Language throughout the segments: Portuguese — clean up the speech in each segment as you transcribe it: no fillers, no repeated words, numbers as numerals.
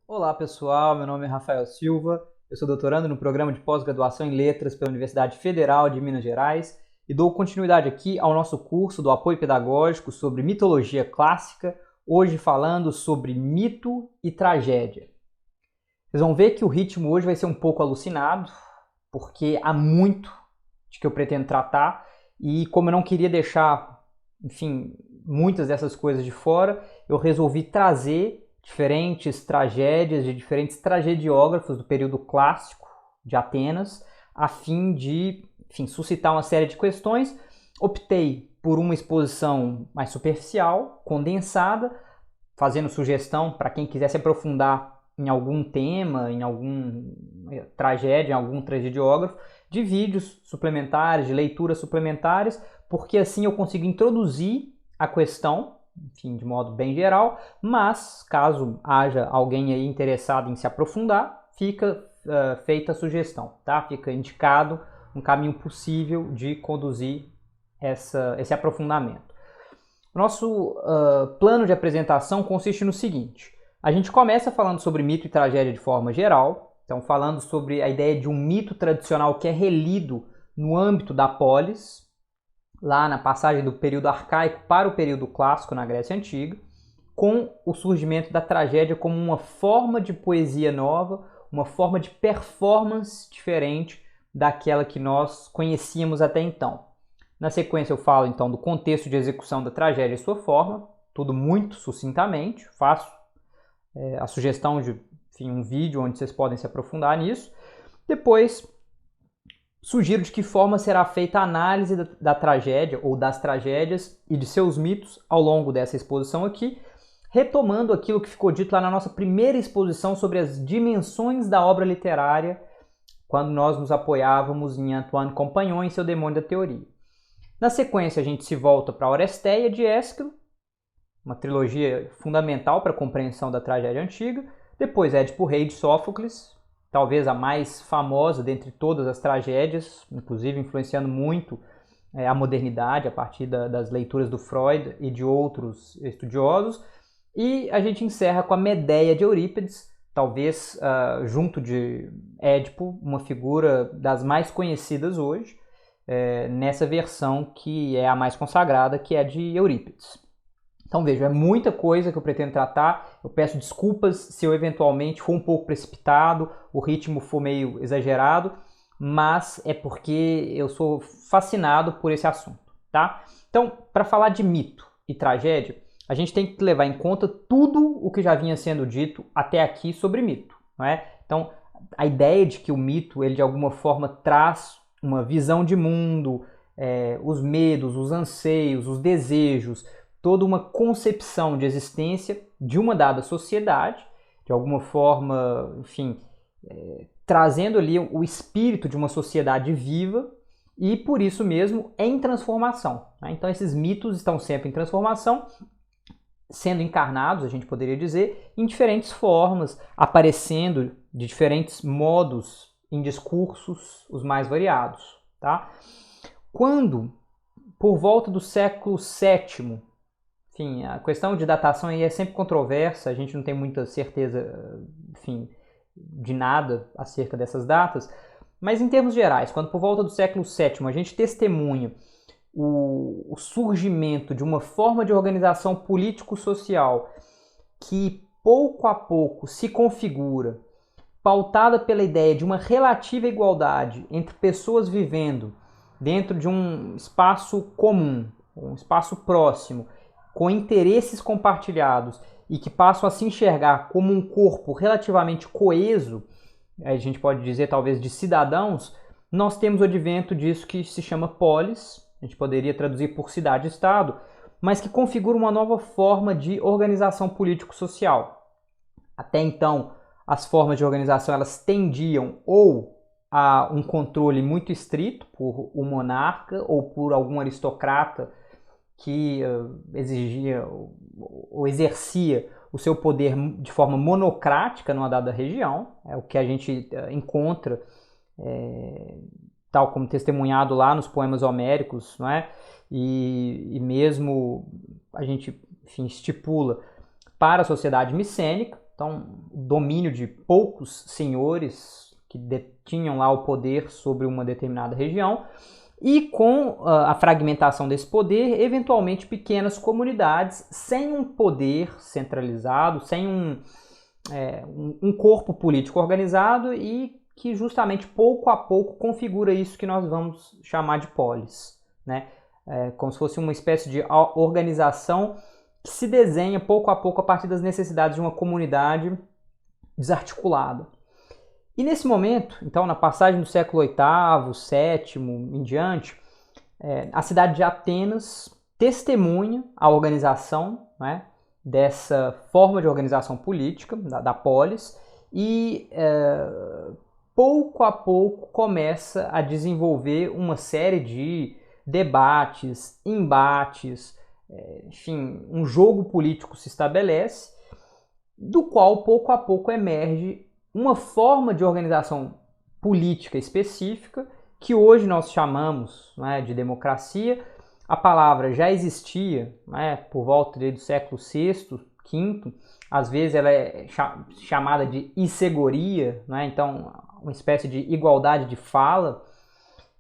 Olá pessoal, meu nome é Rafael Silva, eu sou doutorando no programa de pós-graduação em Letras pela Universidade Federal de Minas Gerais e dou continuidade aqui ao nosso curso do apoio pedagógico sobre mitologia clássica, hoje falando sobre mito e tragédia. Vocês vão ver que o ritmo hoje vai ser um pouco alucinado, porque há muito de que eu pretendo tratar e como eu não queria deixar, enfim, muitas dessas coisas de fora, eu resolvi trazer diferentes tragédias de diferentes tragediógrafos do período clássico de Atenas, a fim de, enfim, suscitar uma série de questões. Optei por uma exposição mais superficial, condensada, fazendo sugestão para quem quiser se aprofundar em algum tema, em alguma tragédia, em algum tragediógrafo, de vídeos suplementares, de leituras suplementares, porque assim eu consigo introduzir a questão, enfim, de modo bem geral, mas caso haja alguém aí interessado em se aprofundar, fica feita a sugestão, tá? Fica indicado um caminho possível de conduzir esse aprofundamento. O nosso plano de apresentação consiste no seguinte: a gente começa falando sobre mito e tragédia de forma geral, então falando sobre a ideia de um mito tradicional que é relido no âmbito da polis, lá na passagem do período arcaico para o período clássico na Grécia Antiga, com o surgimento da tragédia como uma forma de poesia nova, uma forma de performance diferente daquela que nós conhecíamos até então. Na sequência eu falo então do contexto de execução da tragédia e sua forma, tudo muito sucintamente, faço a sugestão de, enfim, um vídeo onde vocês podem se aprofundar nisso. Depois sugiro de que forma será feita a análise da tragédia ou das tragédias e de seus mitos ao longo dessa exposição aqui, retomando aquilo que ficou dito lá na nossa primeira exposição sobre as dimensões da obra literária, quando nós nos apoiávamos em Antoine Compagnon e seu Demônio da Teoria. Na sequência, a gente se volta para a Oresteia de Ésquilo, uma trilogia fundamental para a compreensão da tragédia antiga. Depois, Édipo Rei de Sófocles, talvez a mais famosa dentre todas as tragédias, inclusive influenciando muito a modernidade a partir das leituras do Freud e de outros estudiosos. E a gente encerra com a Medéia de Eurípides, talvez junto de Édipo, uma figura das mais conhecidas hoje, nessa versão que é a mais consagrada, que é de Eurípides. Então veja, é muita coisa que eu pretendo tratar, eu peço desculpas se eu eventualmente for um pouco precipitado, o ritmo for meio exagerado, mas é porque eu sou fascinado por esse assunto, tá? Então, para falar de mito e tragédia, a gente tem que levar em conta tudo o que já vinha sendo dito até aqui sobre mito, não é? Então, a ideia de que o mito, ele de alguma forma traz uma visão de mundo, os medos, os anseios, os desejos, toda uma concepção de existência de uma dada sociedade, de alguma forma, enfim, trazendo ali o espírito de uma sociedade viva e por isso mesmo em transformação, né? Então esses mitos estão sempre em transformação, sendo encarnados, a gente poderia dizer, em diferentes formas, aparecendo de diferentes modos em discursos os mais variados, tá? Quando, por volta do século VII, enfim, a questão de datação aí é sempre controversa, a gente não tem muita certeza, enfim, de nada acerca dessas datas, mas em termos gerais, quando por volta do século VII a gente testemunha o surgimento de uma forma de organização político-social que pouco a pouco se configura, pautada pela ideia de uma relativa igualdade entre pessoas vivendo dentro de um espaço comum, um espaço próximo, com interesses compartilhados e que passam a se enxergar como um corpo relativamente coeso, a gente pode dizer talvez de cidadãos, nós temos o advento disso que se chama polis, a gente poderia traduzir por cidade-estado, mas que configura uma nova forma de organização político-social. Até então, as formas de organização elas tendiam ou a um controle muito estrito por um monarca ou por algum aristocrata que exigia ou exercia o seu poder de forma monocrática numa dada região, é o que a gente encontra, tal como testemunhado lá nos poemas homéricos, não é? E mesmo a gente, enfim, estipula para a sociedade micênica, então, o domínio de poucos senhores que detinham lá o poder sobre uma determinada região, e com a fragmentação desse poder, eventualmente pequenas comunidades sem um poder centralizado, sem um corpo político organizado e que justamente pouco a pouco configura isso que nós vamos chamar de polis, né? Como se fosse uma espécie de organização que se desenha pouco a pouco a partir das necessidades de uma comunidade desarticulada. E nesse momento, então, na passagem do século VIII, VII em diante, a cidade de Atenas testemunha a organização, né, dessa forma de organização política, da polis, e pouco a pouco começa a desenvolver uma série de debates, embates, enfim, um jogo político se estabelece, do qual pouco a pouco emerge uma forma de organização política específica que hoje nós chamamos, né, de democracia. A palavra já existia, né, por volta do século VI, V, às vezes ela é chamada de issegoria, né, então uma espécie de igualdade de fala,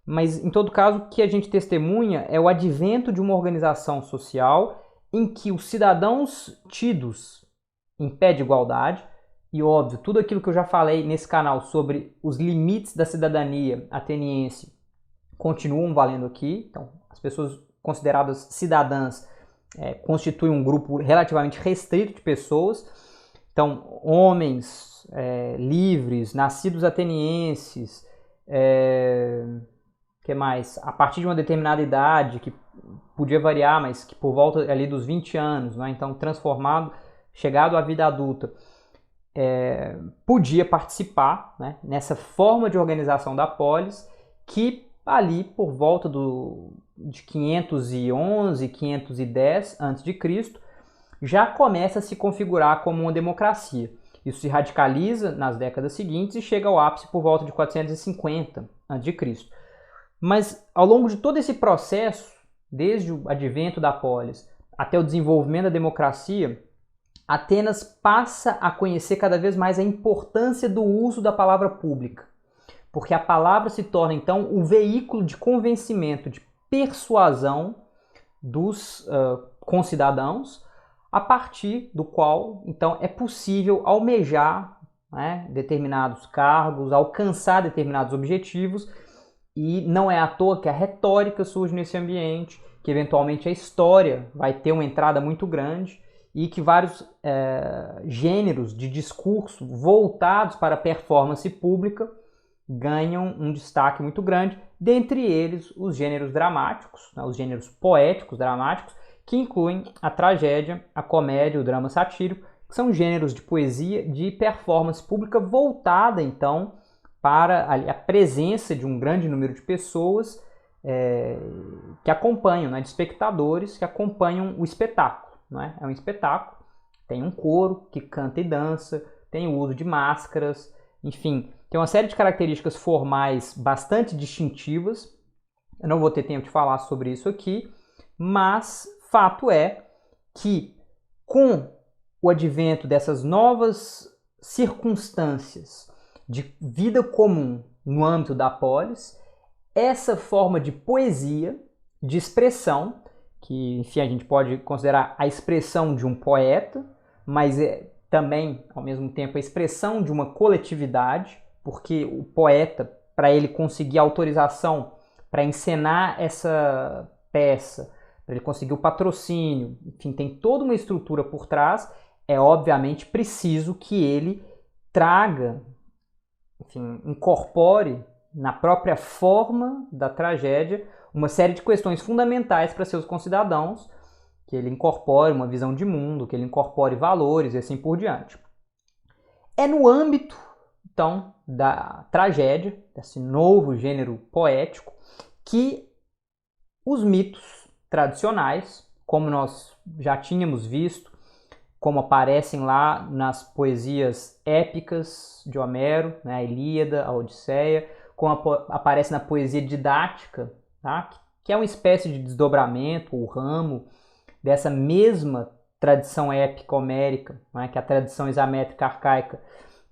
mas em todo caso o que a gente testemunha é o advento de uma organização social em que os cidadãos tidos em pé de igualdade, e óbvio, tudo aquilo que eu já falei nesse canal sobre os limites da cidadania ateniense continuam valendo aqui. Então, as pessoas consideradas cidadãs constituem um grupo relativamente restrito de pessoas. Então, homens livres, nascidos atenienses, que mais? A partir de uma determinada idade, que podia variar, mas que por volta ali dos 20 anos, né? Então chegado à vida adulta, podia participar, né, nessa forma de organização da polis, que ali por volta de 511, 510 a.C., já começa a se configurar como uma democracia. Isso se radicaliza nas décadas seguintes e chega ao ápice por volta de 450 a.C. Mas ao longo de todo esse processo, desde o advento da polis até o desenvolvimento da democracia, Atenas passa a conhecer cada vez mais a importância do uso da palavra pública, porque a palavra se torna então o veículo de convencimento, de persuasão dos concidadãos, a partir do qual então é possível almejar, né, determinados cargos, alcançar determinados objetivos, e não é à toa que a retórica surge nesse ambiente, que eventualmente a história vai ter uma entrada muito grande, e que vários gêneros de discurso voltados para a performance pública ganham um destaque muito grande, dentre eles os gêneros dramáticos, né, os gêneros poéticos dramáticos, que incluem a tragédia, a comédia, o drama satírico, que são gêneros de poesia de performance pública voltada então para a presença de um grande número de pessoas que acompanham, né, de espectadores que acompanham o espetáculo. É um espetáculo, tem um coro que canta e dança, tem o uso de máscaras, enfim, tem uma série de características formais bastante distintivas. Eu não vou ter tempo de falar sobre isso aqui, mas fato é que com o advento dessas novas circunstâncias de vida comum no âmbito da polis, essa forma de poesia, de expressão, que, enfim, a gente pode considerar a expressão de um poeta, mas também, ao mesmo tempo, a expressão de uma coletividade, porque o poeta, para ele conseguir autorização para encenar essa peça, para ele conseguir o patrocínio, enfim, tem toda uma estrutura por trás, é obviamente preciso que ele traga, enfim, incorpore na própria forma da tragédia uma série de questões fundamentais para seus concidadãos, que ele incorpore uma visão de mundo, que ele incorpore valores e assim por diante. É no âmbito, então, da tragédia, desse novo gênero poético, que os mitos tradicionais, como nós já tínhamos visto, como aparecem lá nas poesias épicas de Homero, né, a Ilíada, a Odisseia, como aparece na poesia didática, tá? Que é uma espécie de desdobramento ou ramo dessa mesma tradição épica homérica, né, que é a tradição isométrica arcaica,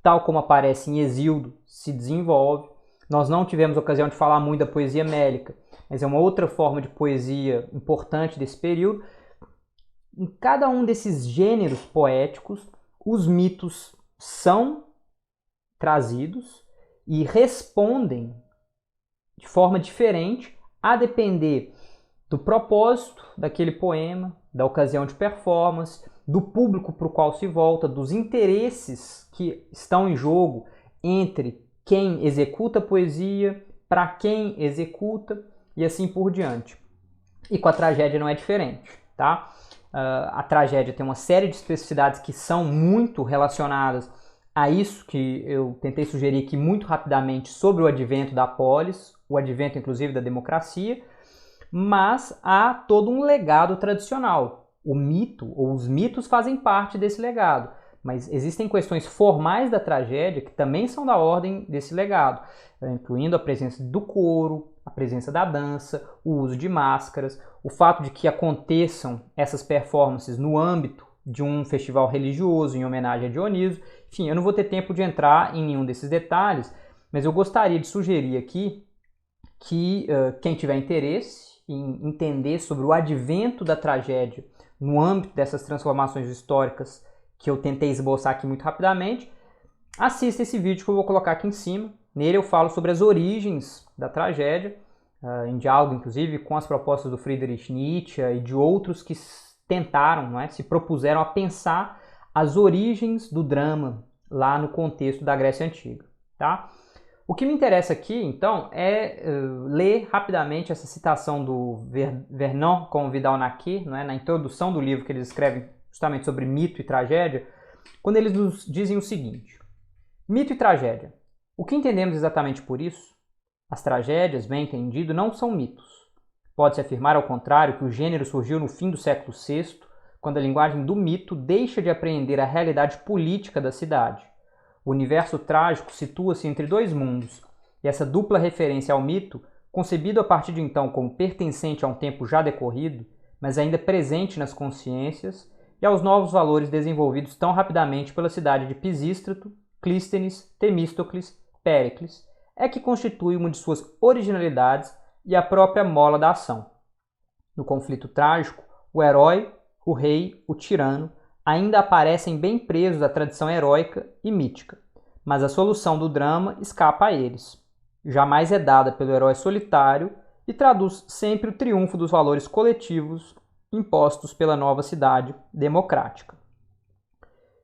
tal como aparece em Hesíodo, se desenvolve. Nós não tivemos ocasião de falar muito da poesia mélica, mas é uma outra forma de poesia importante desse período. Em cada um desses gêneros poéticos, os mitos são trazidos e respondem de forma diferente, a depender do propósito daquele poema, da ocasião de performance, do público para o qual se volta, dos interesses que estão em jogo entre quem executa a poesia, para quem executa e assim por diante. E com a tragédia não é diferente, tá? A tragédia tem uma série de especificidades que são muito relacionadas a isso que eu tentei sugerir aqui muito rapidamente sobre o advento da polis, o advento inclusive da democracia, mas há todo um legado tradicional. O mito, ou os mitos, fazem parte desse legado, mas existem questões formais da tragédia que também são da ordem desse legado, incluindo a presença do coro, a presença da dança, o uso de máscaras, o fato de que aconteçam essas performances no âmbito de um festival religioso em homenagem a Dioniso. Enfim, eu não vou ter tempo de entrar em nenhum desses detalhes, mas eu gostaria de sugerir aqui que quem tiver interesse em entender sobre o advento da tragédia no âmbito dessas transformações históricas que eu tentei esboçar aqui muito rapidamente, assista esse vídeo que eu vou colocar aqui em cima. Nele eu falo sobre as origens da tragédia, em diálogo inclusive com as propostas do Friedrich Nietzsche e de outros que tentaram, não é, se propuseram a pensar as origens do drama lá no contexto da Grécia Antiga. Tá? O que me interessa aqui, então, é ler rapidamente essa citação do Vernon com Vidal-Naquet, não é, na introdução do livro que eles escrevem justamente sobre mito e tragédia, quando eles nos dizem o seguinte: mito e tragédia. O que entendemos exatamente por isso? As tragédias, bem entendido, não são mitos. Pode-se afirmar, ao contrário, que o gênero surgiu no fim do século VI, quando a linguagem do mito deixa de apreender a realidade política da cidade. O universo trágico situa-se entre dois mundos, e essa dupla referência ao mito, concebido a partir de então como pertencente a um tempo já decorrido, mas ainda presente nas consciências, e aos novos valores desenvolvidos tão rapidamente pela cidade de Pisístrato, Clístenes, Temístocles, Péricles, é que constitui uma de suas originalidades e a própria mola da ação. No conflito trágico, o herói, o rei, o tirano ainda aparecem bem presos à tradição heróica e mítica, mas a solução do drama escapa a eles. Jamais é dada pelo herói solitário e traduz sempre o triunfo dos valores coletivos impostos pela nova cidade democrática.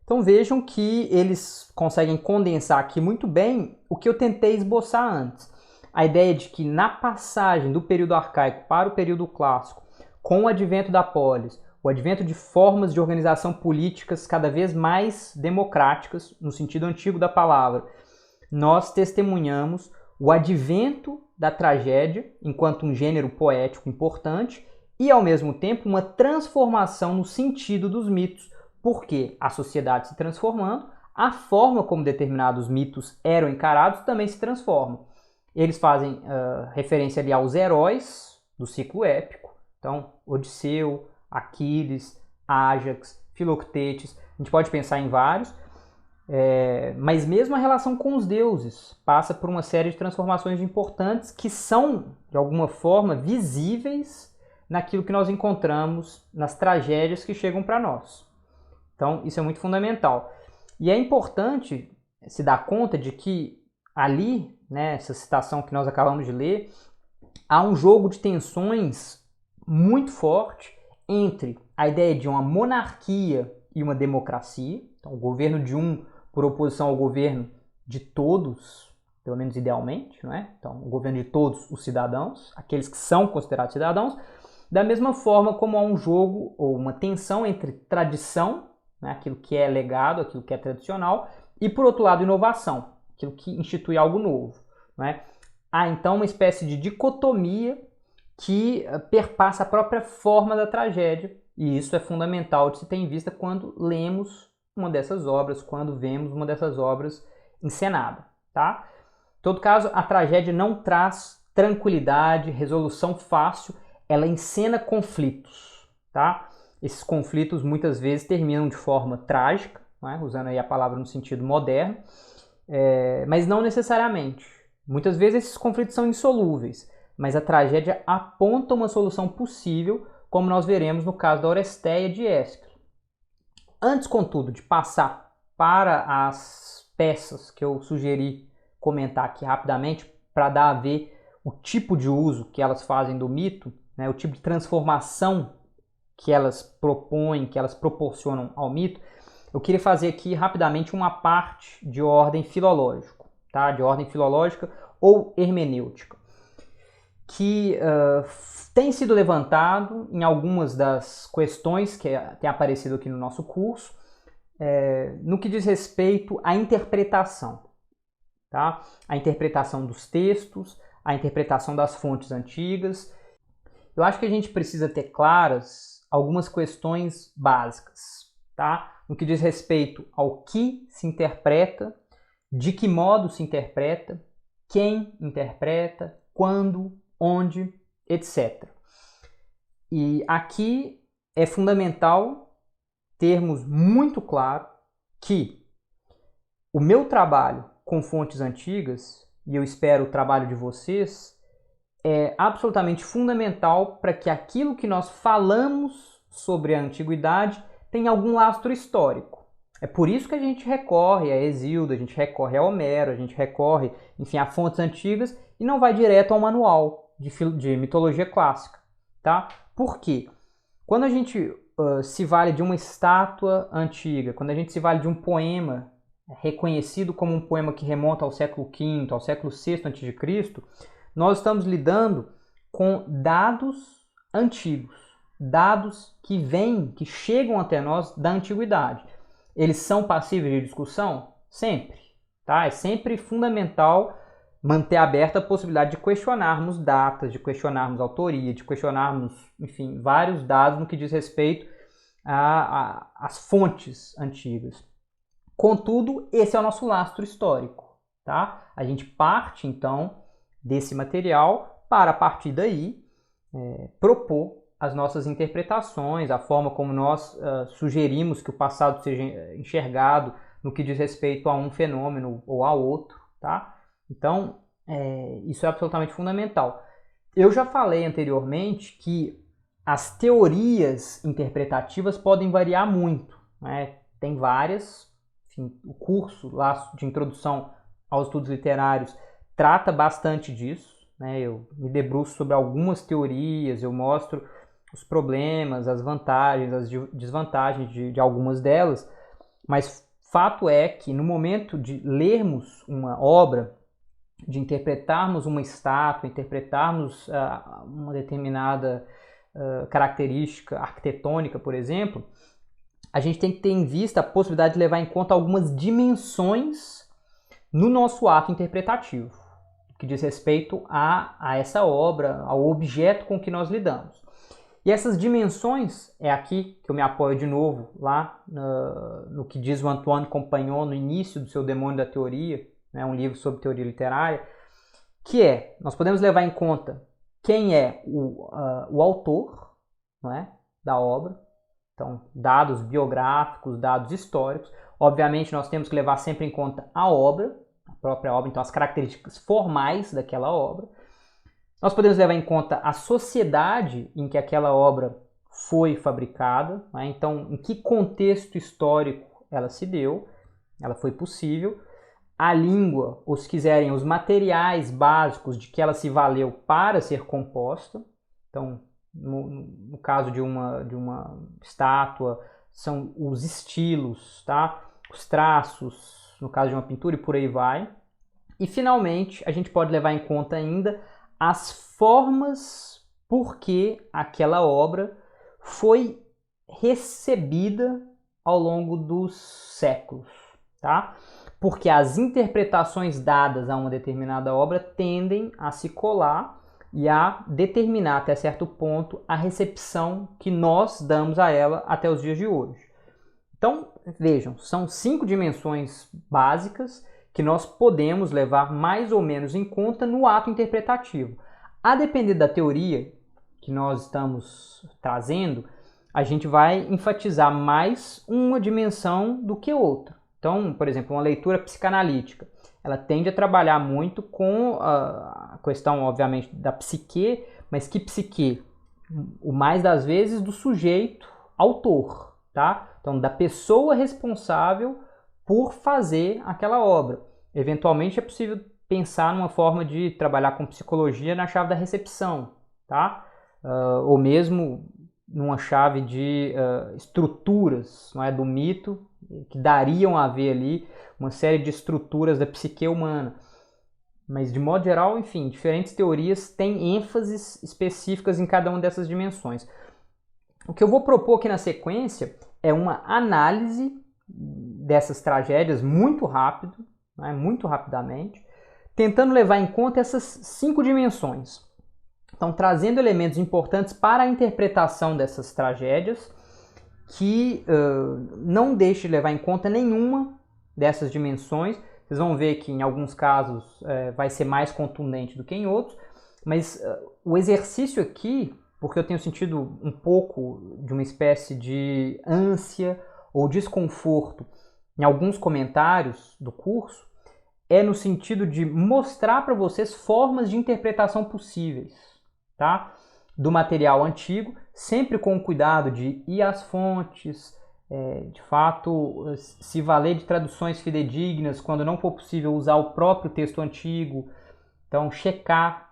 Então vejam que eles conseguem condensar aqui muito bem o que eu tentei esboçar antes. A ideia de que na passagem do período arcaico para o período clássico, com o advento da polis, o advento de formas de organização políticas cada vez mais democráticas, no sentido antigo da palavra, nós testemunhamos o advento da tragédia enquanto um gênero poético importante e, ao mesmo tempo, uma transformação no sentido dos mitos, porque a sociedade se transformando, a forma como determinados mitos eram encarados também se transforma. Eles fazem referência ali aos heróis do ciclo épico, então Odisseu, Aquiles, Ájax, Filoctetes, a gente pode pensar em vários, mas mesmo a relação com os deuses passa por uma série de transformações importantes que são, de alguma forma, visíveis naquilo que nós encontramos nas tragédias que chegam para nós. Então, isso é muito fundamental. E é importante se dar conta de que ali, né, essa citação que nós acabamos de ler, há um jogo de tensões muito forte entre a ideia de uma monarquia e uma democracia, então o governo de um por oposição ao governo de todos, pelo menos idealmente, não é? Então o governo de todos os cidadãos, aqueles que são considerados cidadãos, da mesma forma como há um jogo ou uma tensão entre tradição, né, aquilo que é legado, aquilo que é tradicional, e por outro lado inovação, aquilo que institui algo novo, não é? Há então uma espécie de dicotomia que perpassa a própria forma da tragédia, e isso é fundamental de se ter em vista quando lemos uma dessas obras, quando vemos uma dessas obras encenada, tá? Em todo caso, a tragédia não traz tranquilidade, resolução fácil, ela encena conflitos, tá? esses conflitos muitas vezes terminam de forma trágica, não é? Usando aí a palavra no sentido moderno, mas não necessariamente. Muitas vezes esses conflitos são insolúveis, mas a tragédia aponta uma solução possível, como nós veremos no caso da Oresteia de Ésquilo. Antes, contudo, de passar para as peças que eu sugeri comentar aqui rapidamente, para dar a ver o tipo de uso que elas fazem do mito, né, o tipo de transformação que elas propõem, que elas proporcionam ao mito, eu queria fazer aqui rapidamente uma parte de ordem filológica, tá? De ordem filológica ou hermenêutica, que tem sido levantado em algumas das questões que tem aparecido aqui no nosso curso, no que diz respeito à interpretação, tá? A interpretação dos textos, a interpretação das fontes antigas. Eu acho que a gente precisa ter claras algumas questões básicas, tá? No que diz respeito ao que se interpreta, de que modo se interpreta, quem interpreta, quando, onde, etc. E aqui é fundamental termos muito claro que o meu trabalho com fontes antigas, e eu espero o trabalho de vocês, é absolutamente fundamental para que aquilo que nós falamos sobre a antiguidade tenha algum lastro histórico. É por isso que a gente recorre a Hesíodo, a gente recorre a Homero, a gente recorre, enfim, a fontes antigas e não vai direto ao manual de mitologia clássica, tá? Por quê? Quando a gente se vale de uma estátua antiga, quando a gente se vale de um poema reconhecido como um poema que remonta ao século V, ao século VI a.C., nós estamos lidando com dados antigos, dados que vêm, que chegam até nós da antiguidade. Eles são passíveis de discussão? Sempre, tá? É sempre fundamental manter aberta a possibilidade de questionarmos datas, de questionarmos autoria, de questionarmos, enfim, vários dados no que diz respeito às fontes antigas. Contudo, esse é o nosso lastro histórico, tá? A gente parte, então, desse material para, a partir daí, propor as nossas interpretações, a forma como nós sugerimos que o passado seja enxergado no que diz respeito a um fenômeno ou a outro, tá? Então, isso é absolutamente fundamental. Eu já falei anteriormente que as teorias interpretativas podem variar muito, né? Tem várias, enfim, o curso lá de introdução aos estudos literários trata bastante disso, né? Eu me debruço sobre algumas teorias, eu mostro os problemas, as vantagens, as desvantagens de algumas delas, mas fato é que no momento de lermos uma obra, de interpretarmos uma estátua, interpretarmos uma determinada característica arquitetônica, por exemplo, a gente tem que ter em vista a possibilidade de levar em conta algumas dimensões no nosso ato interpretativo, que diz respeito a essa obra, ao objeto com que nós lidamos. E essas dimensões, é aqui que eu me apoio de novo, lá no que diz o Antoine Compagnon no início do seu Demônio da Teoria, né, um livro sobre teoria literária, que nós podemos levar em conta quem é o autor, não é, da obra, então dados biográficos, dados históricos. Obviamente nós temos que levar sempre em conta a obra, a própria obra, então as características formais daquela obra. Nós podemos levar em conta a sociedade em que aquela obra foi fabricada, né? Então em que contexto histórico ela se deu, ela foi possível. A língua, ou se quiserem, os materiais básicos de que ela se valeu para ser composta. Então, no caso de uma estátua, são os estilos, tá? Os traços, no caso de uma pintura, e por aí vai. E, finalmente, a gente pode levar em conta ainda as formas por que aquela obra foi recebida ao longo dos séculos, tá? Porque as interpretações dadas a uma determinada obra tendem a se colar e a determinar até certo ponto a recepção que nós damos a ela até os dias de hoje. Então, vejam, são 5 dimensões básicas que nós podemos levar mais ou menos em conta no ato interpretativo. A depender da teoria que nós estamos trazendo, a gente vai enfatizar mais uma dimensão do que outra. Então, por exemplo, uma leitura psicanalítica, ela tende a trabalhar muito com a questão, obviamente, da psique, mas que psique? O mais das vezes do sujeito autor, tá? Então, da pessoa responsável por fazer aquela obra. Eventualmente é possível pensar numa forma de trabalhar com psicologia na chave da recepção, tá? Ou mesmo numa chave de estruturas, não é, do mito, que dariam a ver ali uma série de estruturas da psique humana. Mas, de modo geral, enfim, diferentes teorias têm ênfases específicas em cada uma dessas dimensões. O que eu vou propor aqui na sequência é uma análise dessas tragédias muito rápido, né, muito rapidamente, tentando levar em conta essas 5 dimensões. Então, trazendo elementos importantes para a interpretação dessas tragédias, que não deixe de levar em conta nenhuma dessas dimensões. Vocês vão ver que em alguns casos vai ser mais contundente do que em outros, mas o exercício aqui, porque eu tenho sentido um pouco de uma espécie de ânsia ou desconforto em alguns comentários do curso, é no sentido de mostrar para vocês formas de interpretação possíveis, tá? Do material antigo, sempre com o cuidado de ir às fontes, de fato, se valer de traduções fidedignas, quando não for possível usar o próprio texto antigo. Então, checar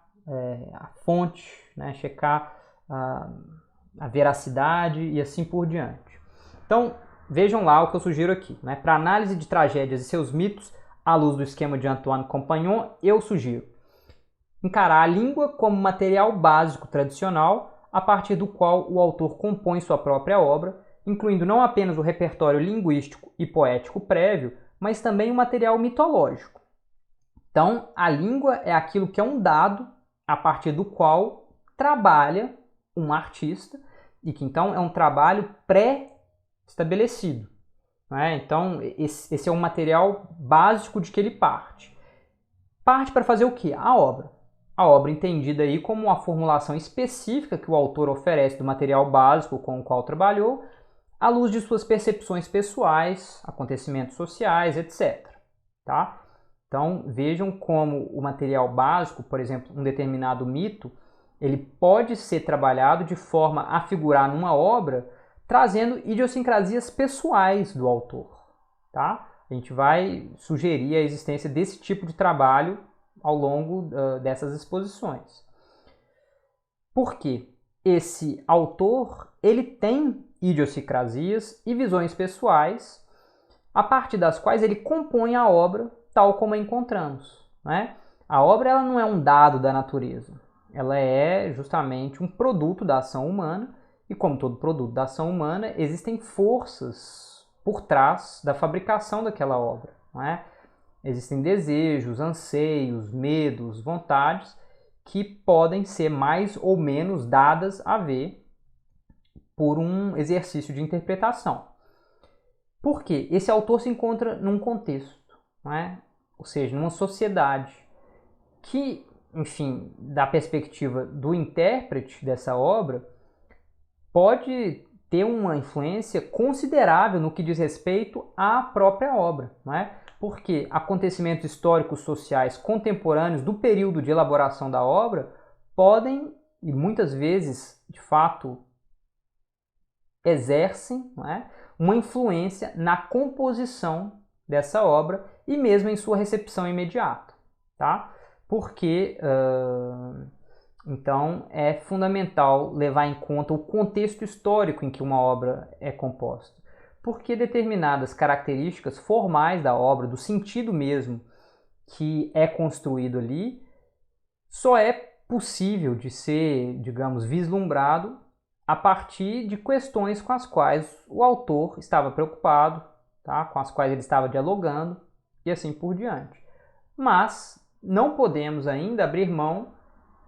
a fonte, né? Checar a veracidade e assim por diante. Então, vejam lá o que eu sugiro aqui, né? Para análise de tragédias e seus mitos, à luz do esquema de Antoine Compagnon, eu sugiro encarar a língua como material básico tradicional, a partir do qual o autor compõe sua própria obra, incluindo não apenas o repertório linguístico e poético prévio, mas também o material mitológico. Então, a língua é aquilo que é um dado a partir do qual trabalha um artista, e que então é um trabalho pré-estabelecido. Né? Então, esse é um material básico de que ele parte. Parte para fazer o quê? A obra. A obra entendida aí como uma formulação específica que o autor oferece do material básico com o qual trabalhou, à luz de suas percepções pessoais, acontecimentos sociais, etc. Tá? Então, vejam como o material básico, por exemplo, um determinado mito, ele pode ser trabalhado de forma a figurar numa obra, trazendo idiosincrasias pessoais do autor. Tá? A gente vai sugerir a existência desse tipo de trabalho ao longo dessas exposições. Por quê? Esse autor, ele tem idiosincrasias e visões pessoais, a partir das quais ele compõe a obra tal como a encontramos. Né? A obra ela não é um dado da natureza, ela é justamente um produto da ação humana, e como todo produto da ação humana, existem forças por trás da fabricação daquela obra. Não é? Existem desejos, anseios, medos, vontades que podem ser mais ou menos dadas a ver por um exercício de interpretação. Por quê? Esse autor se encontra num contexto, não é? Ou seja, numa sociedade que, enfim, da perspectiva do intérprete dessa obra, pode ter uma influência considerável no que diz respeito à própria obra, não é? Porque acontecimentos históricos sociais contemporâneos do período de elaboração da obra podem, e muitas vezes, de fato, exercem, não é, uma influência na composição dessa obra e mesmo em sua recepção imediata. Tá? Porque, então, é fundamental levar em conta o contexto histórico em que uma obra é composta. Porque determinadas características formais da obra, do sentido mesmo que é construído ali, só é possível de ser, digamos, vislumbrado a partir de questões com as quais o autor estava preocupado, tá? Com as quais ele estava dialogando e assim por diante. Mas não podemos ainda abrir mão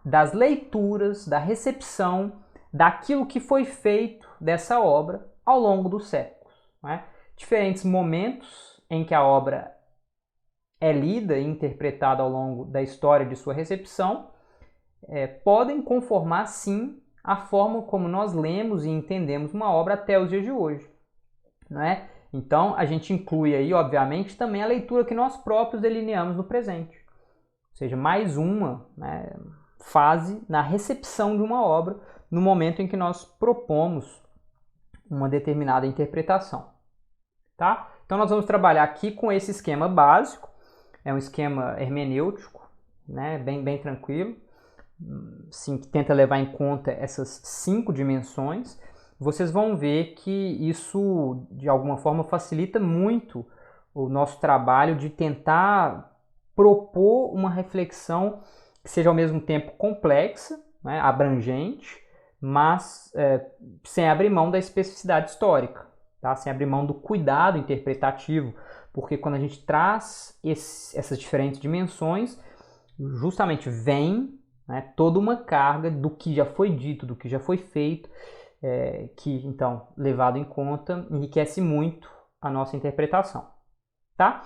das leituras, da recepção, daquilo que foi feito dessa obra ao longo dos séculos. Né? Diferentes momentos em que a obra é lida e interpretada ao longo da história de sua recepção podem conformar, sim, a forma como nós lemos e entendemos uma obra até os dias de hoje, não é? Então, a gente inclui aí, obviamente, também a leitura que nós próprios delineamos no presente. Ou seja, mais uma, né, fase na recepção de uma obra no momento em que nós propomos uma determinada interpretação. Tá? Então, nós vamos trabalhar aqui com esse esquema básico. É um esquema hermenêutico, né, bem tranquilo, sim, que tenta levar em conta essas 5 dimensões. Vocês vão ver que isso, de alguma forma, facilita muito o nosso trabalho de tentar propor uma reflexão que seja ao mesmo tempo complexa, né, abrangente, mas sem abrir mão da especificidade histórica, tá? Sem abrir mão do cuidado interpretativo, porque quando a gente traz essas diferentes dimensões, justamente vem, né, toda uma carga do que já foi dito, do que já foi feito, que, então, levado em conta, enriquece muito a nossa interpretação. Tá?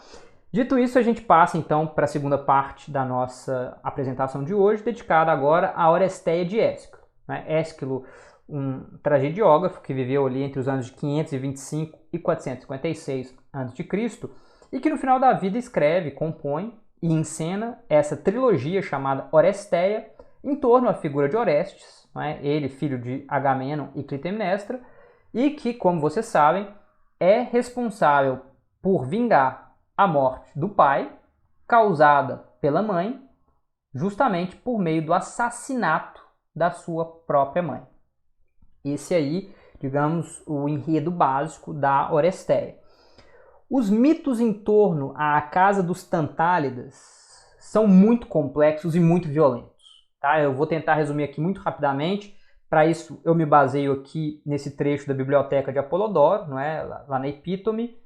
Dito isso, a gente passa, então, para a segunda parte da nossa apresentação de hoje, dedicada agora à Oresteia de Ésquilo. Né? Ésquilo, um tragediógrafo que viveu ali entre os anos de 525 e 456 a.C., e que no final da vida escreve, compõe e encena essa trilogia chamada Oresteia em torno à figura de Orestes, né? Ele, filho de Agamenon e Clitemnestra, e que, como vocês sabem, é responsável por vingar a morte do pai, causada pela mãe, justamente por meio do assassinato da sua própria mãe. Esse aí, digamos, o enredo básico da Oresteia. Os mitos em torno à casa dos Tantálidas são muito complexos e muito violentos. Tá? Eu vou tentar resumir aqui muito rapidamente. Para isso, eu me baseio aqui nesse trecho da Biblioteca de Apolodoro, não é? Lá na Epítome,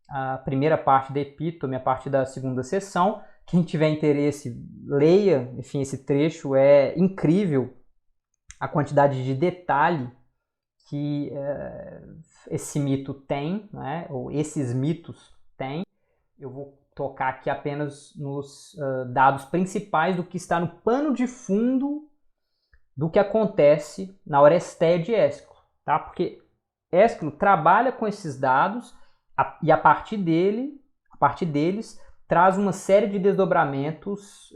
a primeira parte da Epítome, a partir da segunda seção. Quem tiver interesse, leia. Enfim, esse trecho é incrível, a quantidade de detalhe que esse mito tem, né? Ou esses mitos têm. Eu vou tocar aqui apenas nos dados principais do que está no pano de fundo do que acontece na Oresteia de Ésquilo, tá? Porque Ésquilo trabalha com esses dados e a partir deles traz uma série de desdobramentos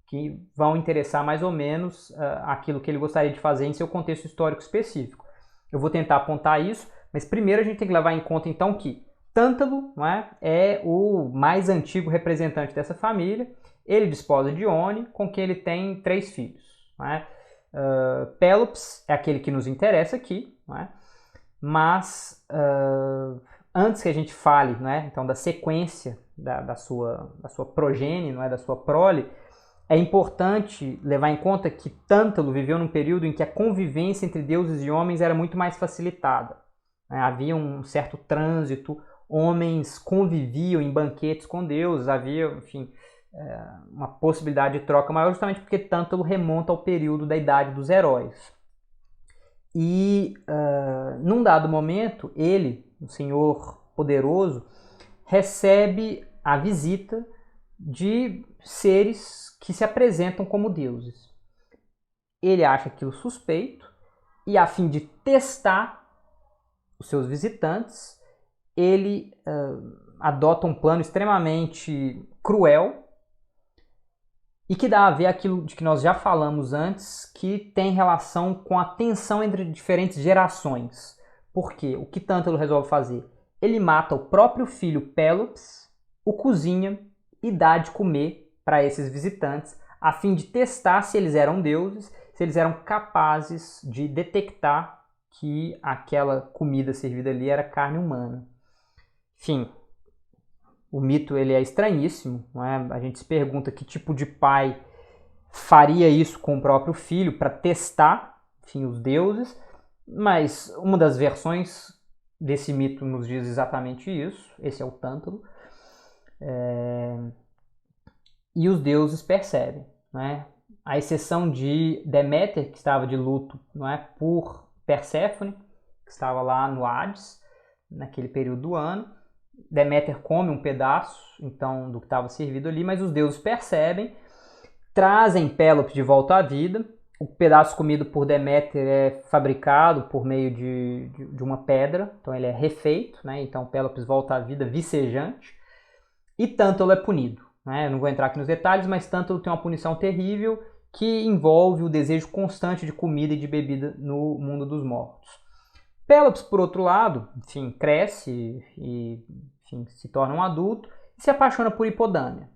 que vão interessar mais ou menos aquilo que ele gostaria de fazer em seu contexto histórico específico. Eu vou tentar apontar isso, mas primeiro a gente tem que levar em conta então que Tântalo, não é o mais antigo representante dessa família. Ele desposa Dione, com quem ele tem 3 filhos. Não é? Pélops é aquele que nos interessa aqui, não é? Mas antes que a gente fale, não é, então, da sequência da sua progênie, não é, da sua prole, é importante levar em conta que Tântalo viveu num período em que a convivência entre deuses e homens era muito mais facilitada. Né? Havia um certo trânsito, homens conviviam em banquetes com deuses, havia, enfim, uma possibilidade de troca maior, justamente porque Tântalo remonta ao período da Idade dos Heróis. E, num dado momento, ele, o Senhor Poderoso, recebe a visita de seres que se apresentam como deuses. Ele acha aquilo suspeito e, a fim de testar os seus visitantes, ele adota um plano extremamente cruel e que dá a ver aquilo de que nós já falamos antes, que tem relação com a tensão entre diferentes gerações. Por quê? O que Tântalo resolve fazer? Ele mata o próprio filho Pélops, o cozinha e dá de comer para esses visitantes, a fim de testar se eles eram deuses, se eles eram capazes de detectar que aquela comida servida ali era carne humana. Enfim, o mito ele é estranhíssimo, não é? A gente se pergunta que tipo de pai faria isso com o próprio filho para testar, enfim, os deuses, mas uma das versões desse mito nos diz exatamente isso. Esse é o Tântalo. E os deuses percebem, né? À exceção de Deméter, que estava de luto, não é, por Perséfone, que estava lá no Hades, naquele período do ano. Deméter come um pedaço, então, do que estava servido ali, mas os deuses percebem, trazem Pélope de volta à vida, O pedaço comido por Deméter é fabricado por meio de uma pedra, então ele é refeito, né? Então Pélops volta à vida vicejante, e Tântalo é punido. Né? Eu não vou entrar aqui nos detalhes, mas Tântalo tem uma punição terrível que envolve o desejo constante de comida e de bebida no mundo dos mortos. Pélops, por outro lado, enfim, cresce e enfim, se torna um adulto e se apaixona por Hipodâmia.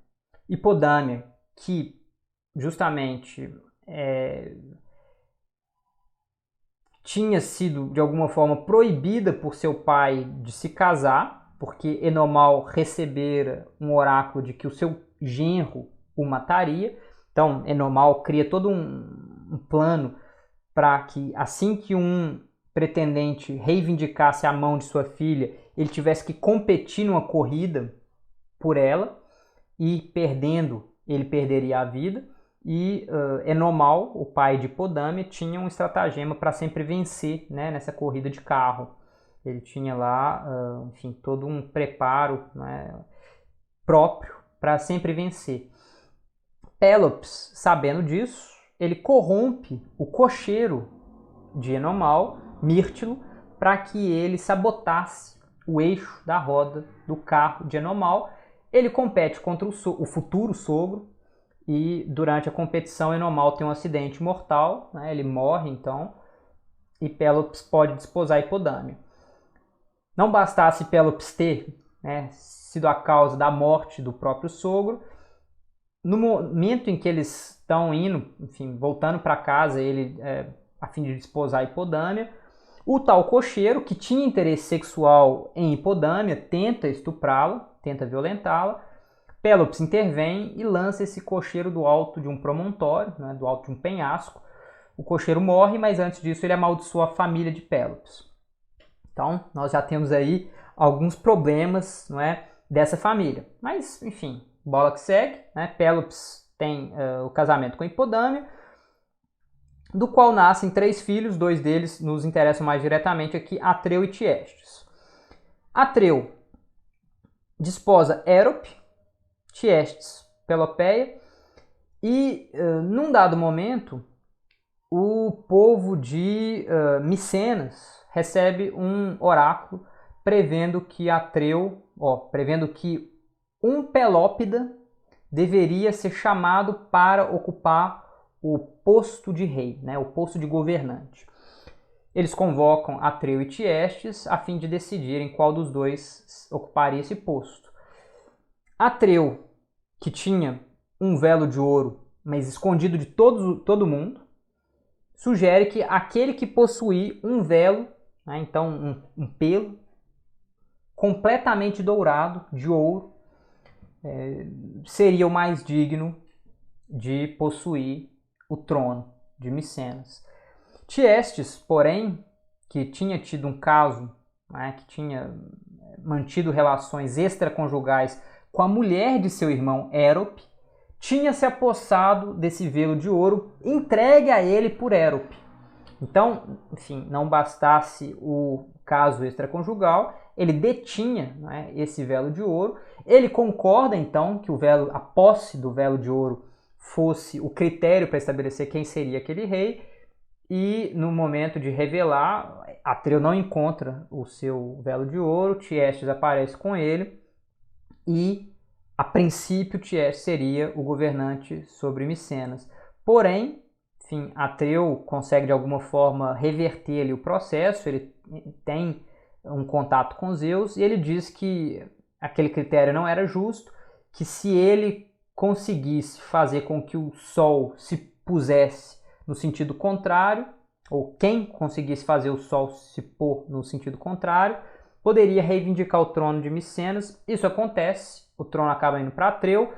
Hipodâmia, que justamente tinha sido de alguma forma proibida por seu pai de se casar, porque Enomal recebera um oráculo de que o seu genro o mataria. Então Enomal cria todo um plano para que assim que um pretendente reivindicasse a mão de sua filha, ele tivesse que competir numa corrida por ela, e perdendo, ele perderia a vida. E Enomal, o pai de Hipodâmia, tinha um estratagema para sempre vencer, né, nessa corrida de carro. Ele tinha lá, enfim, todo um preparo, né, próprio para sempre vencer. Pélops, sabendo disso, ele corrompe o cocheiro de Enomal, Myrtilo, para que ele sabotasse o eixo da roda do carro de Enomal. Ele compete contra o futuro sogro e durante a competição Enomal tem um acidente mortal, né? Ele morre então e Pélops pode desposar Hipodâmia. Não bastasse Pélops ter, né, sido a causa da morte do próprio sogro, no momento em que eles estão indo, enfim, voltando para casa, ele a fim de desposar Hipodâmia, o tal cocheiro, que tinha interesse sexual em Hipodâmia, tenta estuprá-la, tenta violentá-la. Pélops intervém e lança esse cocheiro do alto de um promontório, né, do alto de um penhasco. O cocheiro morre, mas antes disso ele amaldiçoa a família de Pélops. Então, nós já temos aí alguns problemas, não é, dessa família. Mas, enfim, bola que segue, né? Pélops tem o casamento com Hipodâmia, do qual nascem 3 filhos, 2 deles nos interessam mais diretamente aqui, Atreu e Tiestes. Atreu desposa Érope, Tiestes Pelopeia, e num dado momento o povo de Micenas recebe um oráculo prevendo que prevendo que um Pelópida deveria ser chamado para ocupar o posto de rei, né, o posto de governante. Eles convocam Atreu e Tiestes a fim de decidirem qual dos dois ocuparia esse posto. Atreu, que tinha um velo de ouro, mas escondido de todo mundo, sugere que aquele que possuir um velo, né, então um pelo, completamente dourado, de ouro, seria o mais digno de possuir o trono de Micenas. Tiestes, porém, que tinha tido um caso, né, que tinha mantido relações extraconjugais com a mulher de seu irmão Érope, tinha se apossado desse velo de ouro entregue a ele por Érope. Então, enfim, não bastasse o caso extraconjugal, ele detinha, né, esse velo de ouro. Ele concorda então que a posse do velo de ouro fosse o critério para estabelecer quem seria aquele rei, e no momento de revelar, Atreu não encontra o seu velo de ouro, Tiestes aparece com ele e a princípio Tiestes seria o governante sobre Micenas. Porém, enfim, Atreu consegue de alguma forma reverter ali o processo, ele tem um contato com Zeus e ele diz que aquele critério não era justo, que se ele conseguisse fazer com que o Sol se pusesse no sentido contrário, ou quem conseguisse fazer o Sol se pôr no sentido contrário, poderia reivindicar o trono de Micenas. Isso acontece, o trono acaba indo para Atreu.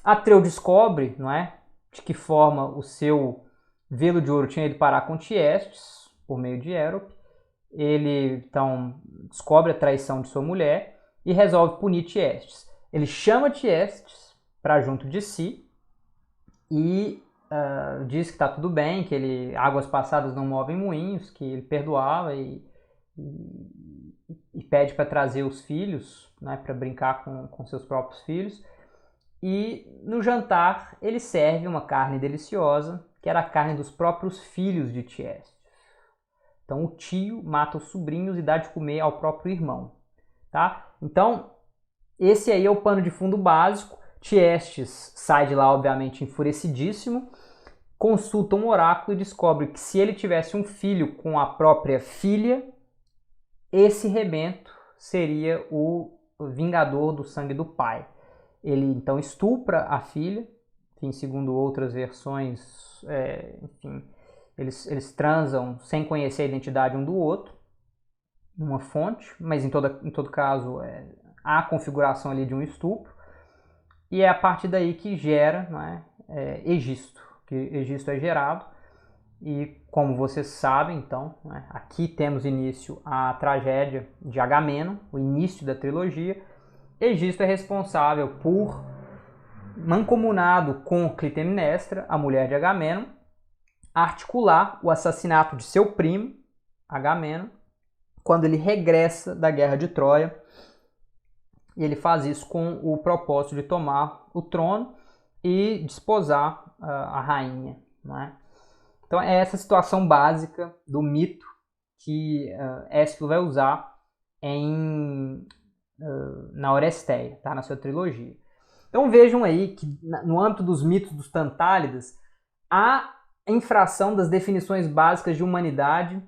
Atreu descobre, não é, de que forma o seu velo de ouro tinha ido parar com Tiestes, por meio de Érope. Ele, então, descobre a traição de sua mulher e resolve punir Tiestes. Ele chama Tiestes para junto de si e diz que está tudo bem, que águas passadas não movem moinhos, que ele perdoava e pede para trazer os filhos, né, para brincar com seus próprios filhos. E no jantar ele serve uma carne deliciosa que era a carne dos próprios filhos de Tiestes. Então o tio mata os sobrinhos e dá de comer ao próprio irmão. Tá? Então esse aí é o pano de fundo básico. Tiestes sai de lá obviamente enfurecidíssimo, consulta um oráculo e descobre que se ele tivesse um filho com a própria filha, esse rebento seria o vingador do sangue do pai. Ele então estupra a filha, enfim, segundo outras versões, enfim, eles transam sem conhecer a identidade um do outro, numa fonte, mas em todo caso há a configuração ali de um estupro, e é a partir daí que gera, não é, Egisto, que Egisto é gerado. E como vocês sabem, então, né, aqui temos início a tragédia de Agamenon, o início da trilogia. Egisto é responsável por, mancomunado com Clitemnestra, a mulher de Agamenon, articular o assassinato de seu primo, Agamenon, quando ele regressa da guerra de Troia. E ele faz isso com o propósito de tomar o trono e desposar a rainha, né? Então é essa situação básica do mito que Ésquilo vai usar na Oresteia, tá? Na sua trilogia. Então vejam aí que no âmbito dos mitos dos Tantálidas há infração das definições básicas de humanidade,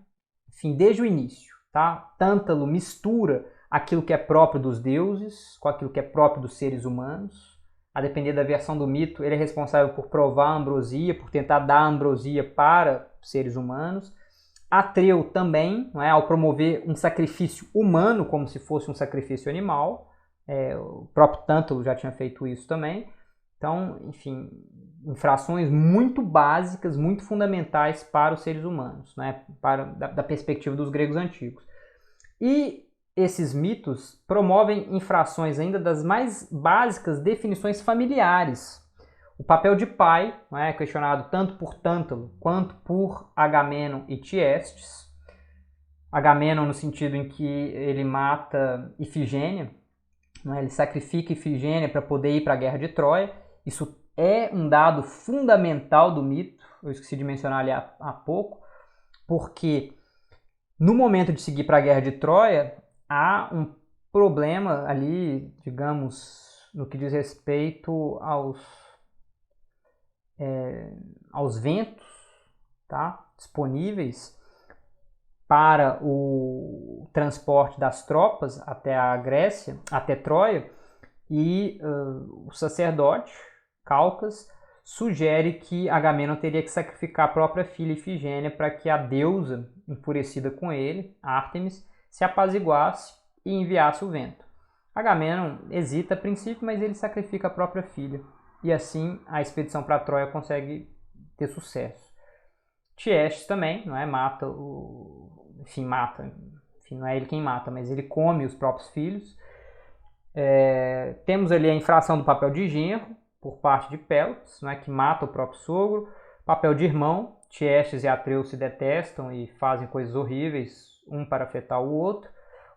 enfim, desde o início. Tá? Tântalo mistura aquilo que é próprio dos deuses com aquilo que é próprio dos seres humanos. A depender da versão do mito, ele é responsável por provar a ambrosia, por tentar dar a ambrosia para os seres humanos. Atreu também, não é, ao promover um sacrifício humano como se fosse um sacrifício animal. O próprio Tântalo já tinha feito isso também. Então, enfim, infrações muito básicas, muito fundamentais para os seres humanos, né, da perspectiva dos gregos antigos. E esses mitos promovem infrações ainda das mais básicas definições familiares. O papel de pai, não é, questionado tanto por Tântalo quanto por Agamenon e Tiestes. Agamenon no sentido em que ele mata Ifigênia, não é, ele sacrifica Ifigênia para poder ir para a guerra de Troia. Isso é um dado fundamental do mito, eu esqueci de mencionar ali há pouco, porque no momento de seguir para a guerra de Troia, há um problema ali, digamos, no que diz respeito aos ventos, tá, disponíveis para o transporte das tropas até a Grécia, até Troia, e o sacerdote, Calcas, sugere que Agamenon teria que sacrificar a própria filha Ifigênia para que a deusa, enfurecida com ele, Ártemis, se apaziguasse e enviasse o vento. Agamenon hesita a princípio, mas ele sacrifica a própria filha. E assim a expedição para Troia consegue ter sucesso. Tiestes também, não é? Mata, não é ele quem mata, mas ele come os próprios filhos. Temos ali a infração do papel de genro, por parte de Pélops, né, que mata o próprio sogro. Papel de irmão, Tiestes e Atreu se detestam e fazem coisas horríveis, um para afetar o outro.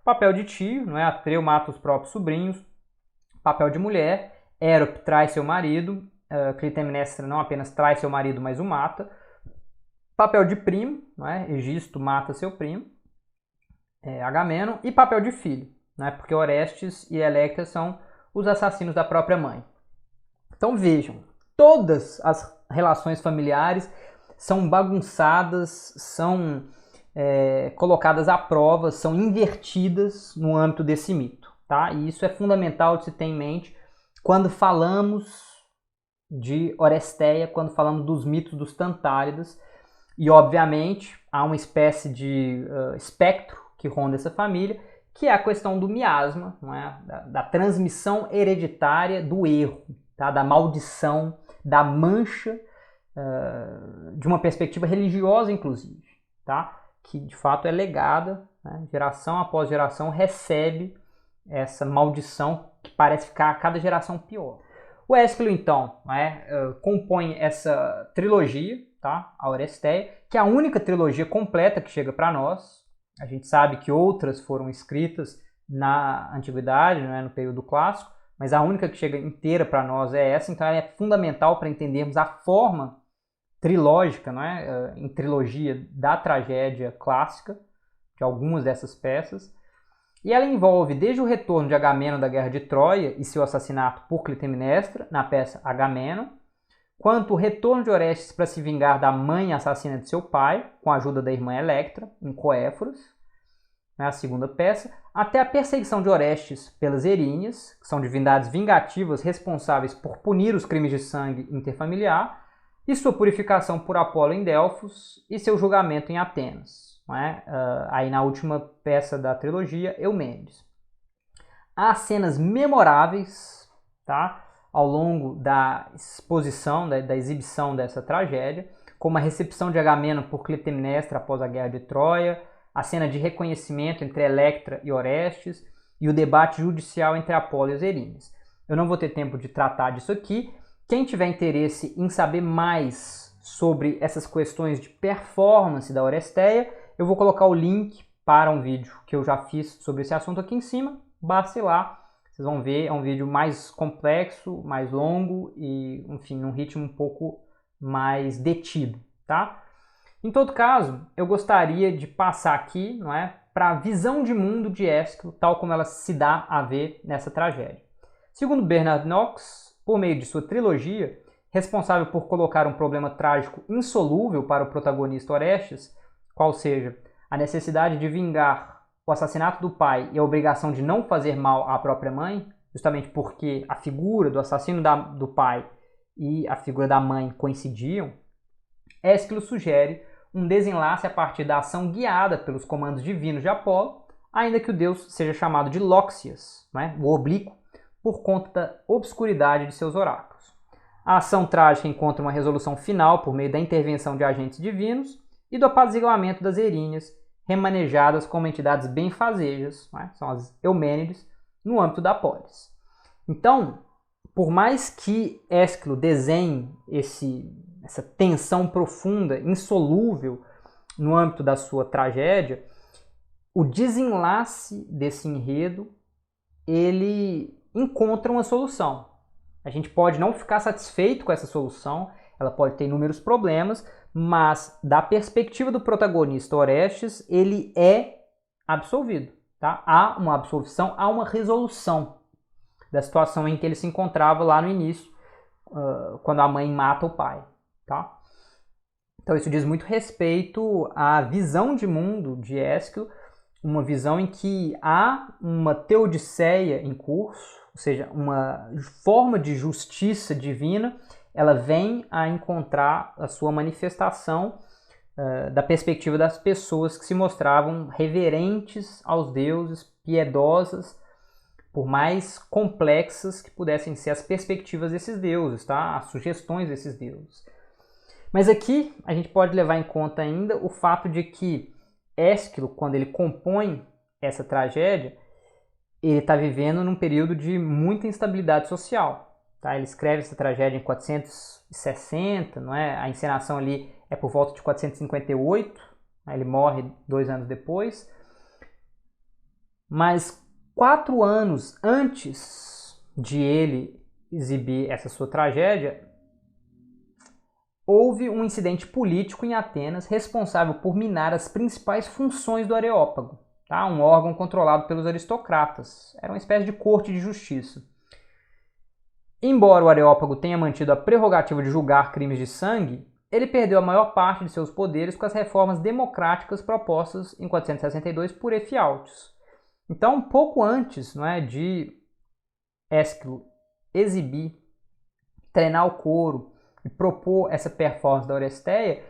Papel de tio, né, Atreu mata os próprios sobrinhos. Papel de mulher, Érope trai seu marido, Clitemnestra não apenas trai seu marido, mas o mata. Papel de primo, né, Egisto mata seu primo, Agamenon. E papel de filho, né, porque Orestes e Electra são os assassinos da própria mãe. Então vejam, todas as relações familiares são bagunçadas, são colocadas à prova, são invertidas no âmbito desse mito. Tá? E isso é fundamental de se ter em mente quando falamos de Oresteia, quando falamos dos mitos dos Tantálidas. E obviamente há uma espécie de espectro que ronda essa família, que é a questão do miasma, não é? da transmissão hereditária do erro. Tá, da maldição, da mancha, de uma perspectiva religiosa, inclusive, tá, que de fato é legada, né, geração após geração recebe essa maldição que parece ficar a cada geração pior. O Ésquilo, então, compõe essa trilogia, tá, a Oresteia, que é a única trilogia completa que chega para nós. A gente sabe que outras foram escritas na Antiguidade, né, no período clássico, mas a única que chega inteira para nós é essa, então ela é fundamental para entendermos a forma trilógica, não é? Em trilogia da tragédia clássica, de algumas dessas peças. E ela envolve desde o retorno de Agamenon da Guerra de Troia e seu assassinato por Clitemnestra, na peça Agamenon, quanto o retorno de Orestes para se vingar da mãe assassina de seu pai, com a ajuda da irmã Electra, em Coéforos, a segunda peça, até a perseguição de Orestes pelas Erinhas, que são divindades vingativas responsáveis por punir os crimes de sangue interfamiliar, e sua purificação por Apolo em Delfos e seu julgamento em Atenas. Não é? Aí na última peça da trilogia, Eumênides. Há cenas memoráveis, tá? Ao longo da exposição, da exibição dessa tragédia, como a recepção de Agamenon por Clitemnestra após a Guerra de Troia, a cena de reconhecimento entre Electra e Orestes e o debate judicial entre Apolo e as Erinhas. Eu não vou ter tempo de tratar disso aqui. Quem tiver interesse em saber mais sobre essas questões de performance da Oresteia, eu vou colocar o link para um vídeo que eu já fiz sobre esse assunto aqui em cima. Basta ir lá, vocês vão ver, é um vídeo mais complexo, mais longo e, enfim, num ritmo um pouco mais detido, tá? Em todo caso, eu gostaria de passar aqui, não é, para a visão de mundo de Ésquilo, tal como ela se dá a ver nessa tragédia. Segundo Bernard Knox, por meio de sua trilogia, responsável por colocar um problema trágico insolúvel para o protagonista Orestes, qual seja a necessidade de vingar o assassinato do pai e a obrigação de não fazer mal à própria mãe, justamente porque a figura do assassino do pai e a figura da mãe coincidiam, Ésquilo sugere um desenlace a partir da ação guiada pelos comandos divinos de Apolo, ainda que o deus seja chamado de Lóxias, né, o oblíquo, por conta da obscuridade de seus oráculos. A ação trágica encontra uma resolução final por meio da intervenção de agentes divinos e do apaziguamento das Erinhas, remanejadas como entidades benfazejas, né, são as Eumênides, no âmbito da polis. Então, por mais que Ésquilo desenhe essa tensão profunda, insolúvel, no âmbito da sua tragédia, o desenlace desse enredo, ele encontra uma solução. A gente pode não ficar satisfeito com essa solução, ela pode ter inúmeros problemas, mas da perspectiva do protagonista Orestes, ele é absolvido. Tá? Há uma absolvição, há uma resolução da situação em que ele se encontrava lá no início, quando a mãe mata o pai. Tá? Então isso diz muito respeito à visão de mundo de Ésquilo, uma visão em que há uma teodiceia em curso, ou seja, uma forma de justiça divina, ela vem a encontrar a sua manifestação da perspectiva das pessoas que se mostravam reverentes aos deuses, piedosas, por mais complexas que pudessem ser as perspectivas desses deuses, tá? As sugestões desses deuses. Mas aqui a gente pode levar em conta ainda o fato de que Ésquilo, quando ele compõe essa tragédia, ele está vivendo num período de muita instabilidade social. Tá? Ele escreve essa tragédia em 460, não é? A encenação ali é por volta de 458, né? Ele morre 2 anos depois. Mas 4 anos antes de ele exibir essa sua tragédia, houve um incidente político em Atenas responsável por minar as principais funções do Areópago, tá? Um órgão controlado pelos aristocratas. Era uma espécie de corte de justiça. Embora o Areópago tenha mantido a prerrogativa de julgar crimes de sangue, ele perdeu a maior parte de seus poderes com as reformas democráticas propostas em 462 por Efialtes. Então, pouco antes, não é, de Ésquilo exibir, treinar o coro e propor essa performance da Oresteia,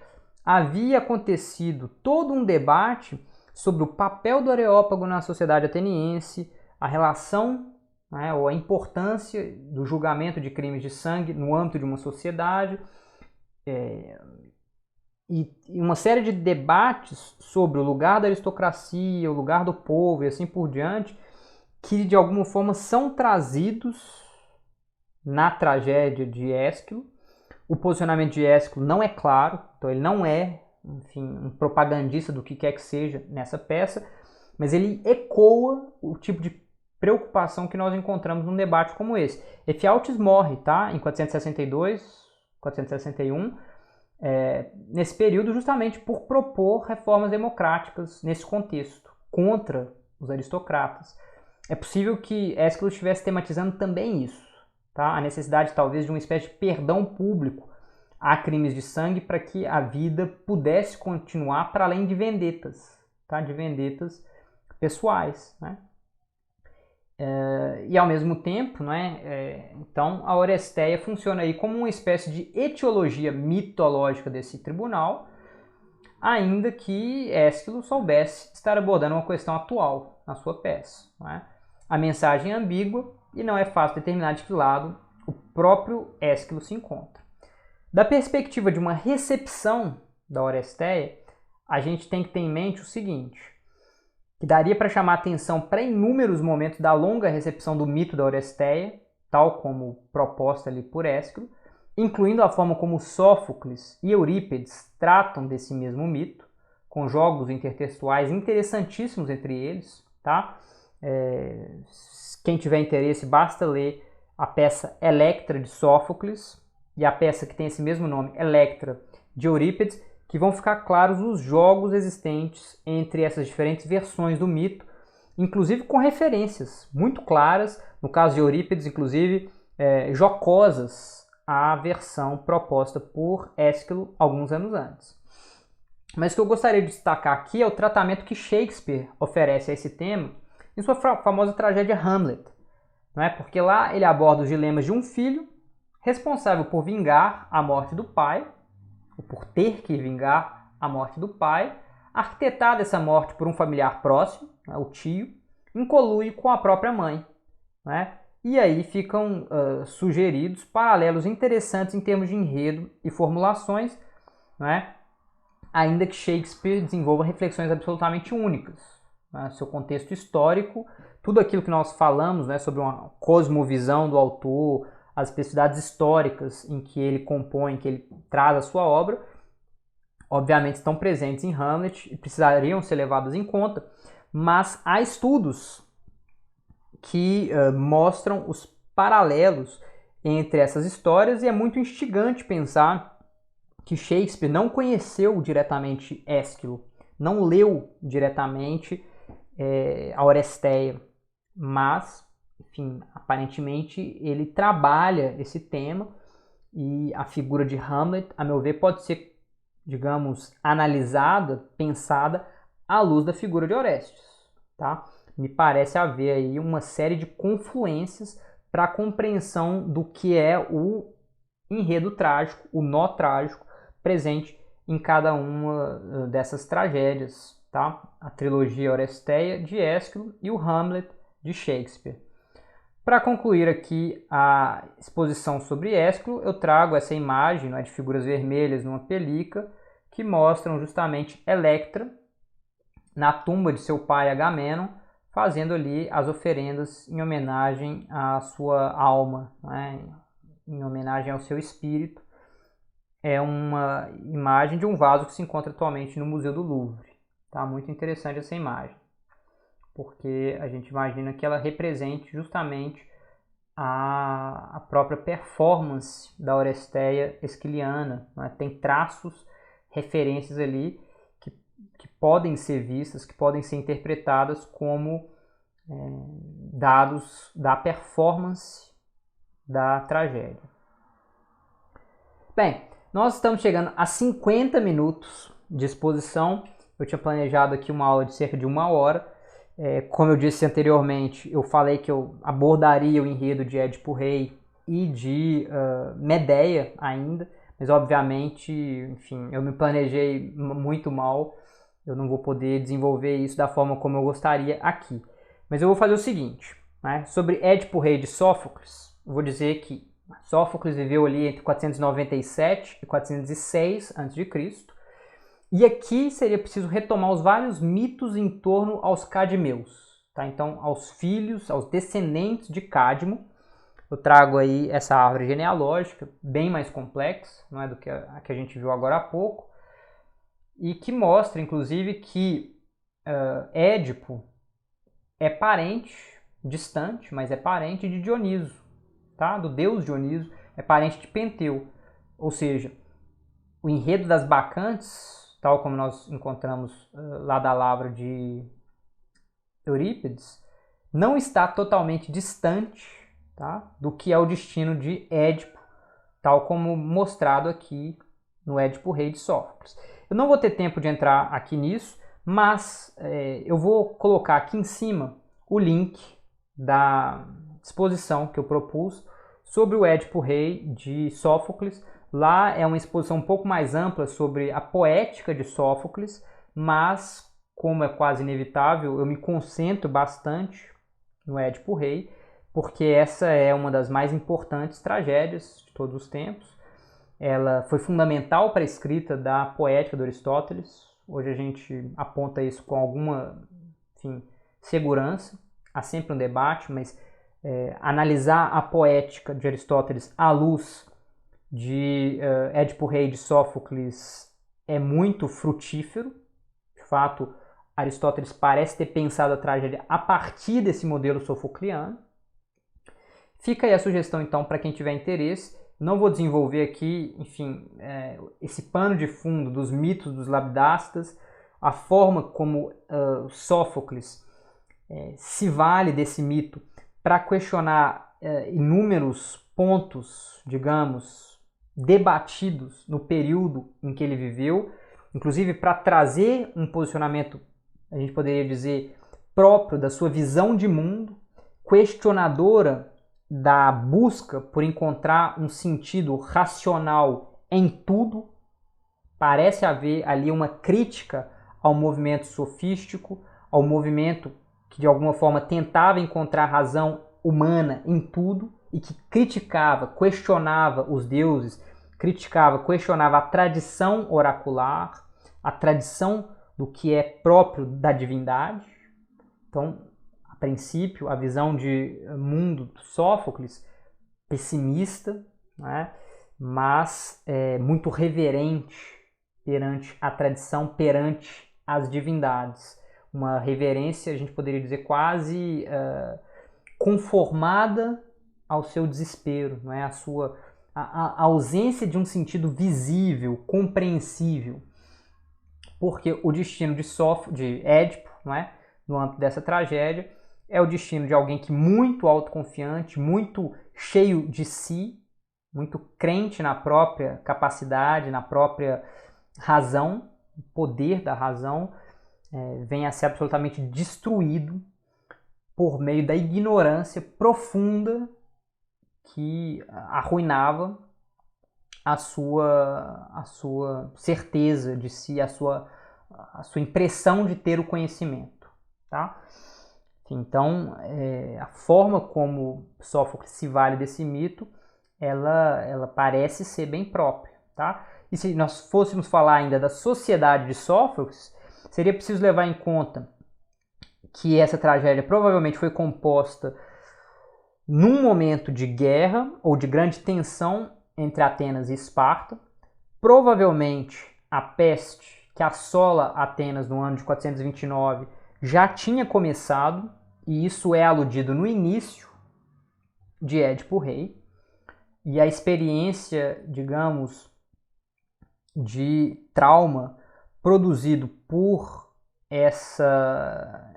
havia acontecido todo um debate sobre o papel do Areópago na sociedade ateniense, a relação, né, ou a importância do julgamento de crimes de sangue no âmbito de uma sociedade, e uma série de debates sobre o lugar da aristocracia, o lugar do povo e assim por diante, que de alguma forma são trazidos na tragédia de Ésquilo. O posicionamento de Ésquilo não é claro, então ele não é, enfim, um propagandista do que quer que seja nessa peça, mas ele ecoa o tipo de preocupação que nós encontramos num debate como esse. Efialtes morre, tá? Em 462, 461, nesse período justamente por propor reformas democráticas nesse contexto, contra os aristocratas. É possível que Ésquilo estivesse tematizando também isso, tá? A necessidade talvez de uma espécie de perdão público a crimes de sangue para que a vida pudesse continuar para além de vendetas, tá? De vendetas pessoais, né? E ao mesmo tempo, né, então a Oresteia funciona aí como uma espécie de etiologia mitológica desse tribunal, ainda que Ésquilo soubesse estar abordando uma questão atual na sua peça. Né? A mensagem é ambígua e não é fácil determinar de que lado o próprio Ésquilo se encontra. Da perspectiva de uma recepção da Oresteia, a gente tem que ter em mente o seguinte, que daria para chamar atenção para inúmeros momentos da longa recepção do mito da Oresteia, tal como proposta ali por Ésquilo, incluindo a forma como Sófocles e Eurípides tratam desse mesmo mito, com jogos intertextuais interessantíssimos entre eles. Tá? Quem tiver interesse, basta ler a peça Electra de Sófocles e a peça que tem esse mesmo nome, Electra, de Eurípides, que vão ficar claros os jogos existentes entre essas diferentes versões do mito, inclusive com referências muito claras, no caso de Eurípides, inclusive jocosas à versão proposta por Ésquilo alguns anos antes. Mas o que eu gostaria de destacar aqui é o tratamento que Shakespeare oferece a esse tema em sua famosa tragédia Hamlet, não é? Porque lá ele aborda os dilemas de um filho responsável por vingar a morte do pai, ou por ter que vingar a morte do pai, arquitetada essa morte por um familiar próximo, né, o tio, em conluio com a própria mãe. Né? E aí ficam sugeridos paralelos interessantes em termos de enredo e formulações, né? Ainda que Shakespeare desenvolva reflexões absolutamente únicas. Né? Seu contexto histórico, tudo aquilo que nós falamos, né, sobre uma cosmovisão do autor, as especificidades históricas em que ele compõe, que ele traz a sua obra, obviamente estão presentes em Hamlet e precisariam ser levadas em conta, mas há estudos que mostram os paralelos entre essas histórias e é muito instigante pensar que Shakespeare não conheceu diretamente Ésquilo, não leu diretamente a Oresteia, mas, enfim, aparentemente ele trabalha esse tema e a figura de Hamlet, a meu ver, pode ser, digamos, analisada, pensada à luz da figura de Orestes, tá? Me parece haver aí uma série de confluências para a compreensão do que é o enredo trágico, o nó trágico presente em cada uma dessas tragédias, tá? A trilogia Oresteia de Ésquilo e o Hamlet de Shakespeare. Para concluir aqui a exposição sobre Ésquilo, eu trago essa imagem, né, de figuras vermelhas numa pelica que mostram justamente Electra na tumba de seu pai Agamenon, fazendo ali as oferendas em homenagem à sua alma, né, em homenagem ao seu espírito. É uma imagem de um vaso que se encontra atualmente no Museu do Louvre. Tá? Muito interessante essa imagem, porque a gente imagina que ela represente justamente a própria performance da Oresteia esquiliana. Né? Tem traços, referências ali que podem ser vistas, que podem ser interpretadas como dados da performance da tragédia. Bem, nós estamos chegando a 50 minutos de exposição. Eu tinha planejado aqui uma aula de cerca de 1 hora. Como eu disse anteriormente, eu falei que eu abordaria o enredo de Édipo Rei e de Medeia ainda, mas obviamente, enfim, eu me planejei muito mal. Eu não vou poder desenvolver isso da forma como eu gostaria aqui. Mas eu vou fazer o seguinte, né? Sobre Édipo Rei de Sófocles, eu vou dizer que Sófocles viveu ali entre 497 e 406 a.C., e aqui seria preciso retomar os vários mitos em torno aos Cadmeus, tá? Então, aos filhos, aos descendentes de Cadmo. Eu trago aí essa árvore genealógica, bem mais complexa, não é, do que a que a gente viu agora há pouco, e que mostra, inclusive, que Édipo é parente, distante, mas é parente de Dioniso, tá? Do deus Dioniso, é parente de Penteu. Ou seja, o enredo das bacantes, tal como nós encontramos lá da Lavra de Eurípides, não está totalmente distante, tá, do que é o destino de Édipo, tal como mostrado aqui no Édipo Rei de Sófocles. Eu não vou ter tempo de entrar aqui nisso, mas eu vou colocar aqui em cima o link da exposição que eu propus sobre o Édipo Rei de Sófocles. Lá é uma exposição um pouco mais ampla sobre a poética de Sófocles, mas, como é quase inevitável, eu me concentro bastante no Édipo Rei, porque essa é uma das mais importantes tragédias de todos os tempos. Ela foi fundamental para a escrita da poética de Aristóteles. Hoje a gente aponta isso com alguma, enfim, segurança. Há sempre um debate, mas analisar a poética de Aristóteles à luz de Édipo Rei de Sófocles é muito frutífero. De fato, Aristóteles parece ter pensado a tragédia a partir desse modelo sofocliano. Fica aí a sugestão, então, para quem tiver interesse. Não vou desenvolver aqui, enfim, esse pano de fundo dos mitos dos labdastas, a forma como Sófocles se vale desse mito para questionar inúmeros pontos, digamos, debatidos no período em que ele viveu, inclusive para trazer um posicionamento, a gente poderia dizer, próprio da sua visão de mundo, questionadora da busca por encontrar um sentido racional em tudo. Parece haver ali uma crítica ao movimento sofístico, ao movimento que de alguma forma tentava encontrar razão humana em tudo e que criticava, questionava os deuses, criticava, questionava a tradição oracular, a tradição do que é próprio da divindade. Então, a princípio, a visão de mundo de Sófocles, pessimista, né? Mas muito reverente perante a tradição, perante as divindades. Uma reverência, a gente poderia dizer, quase conformada ao seu desespero, não é? A ausência de um sentido visível, compreensível. Porque o destino de Édipo, não é? No âmbito dessa tragédia, é o destino de alguém que muito autoconfiante, muito cheio de si, muito crente na própria capacidade, na própria razão, o poder da razão, vem a ser absolutamente destruído por meio da ignorância profunda que arruinava a sua certeza de si, a sua impressão de ter o conhecimento, tá? Então, a forma como Sófocles se vale desse mito, ela parece ser bem própria, tá? E se nós fôssemos falar ainda da sociedade de Sófocles, seria preciso levar em conta que essa tragédia provavelmente foi composta num momento de guerra ou de grande tensão entre Atenas e Esparta. Provavelmente a peste que assola Atenas no ano de 429 já tinha começado, e isso é aludido no início de Édipo Rei. E a experiência, digamos, de trauma produzido por essa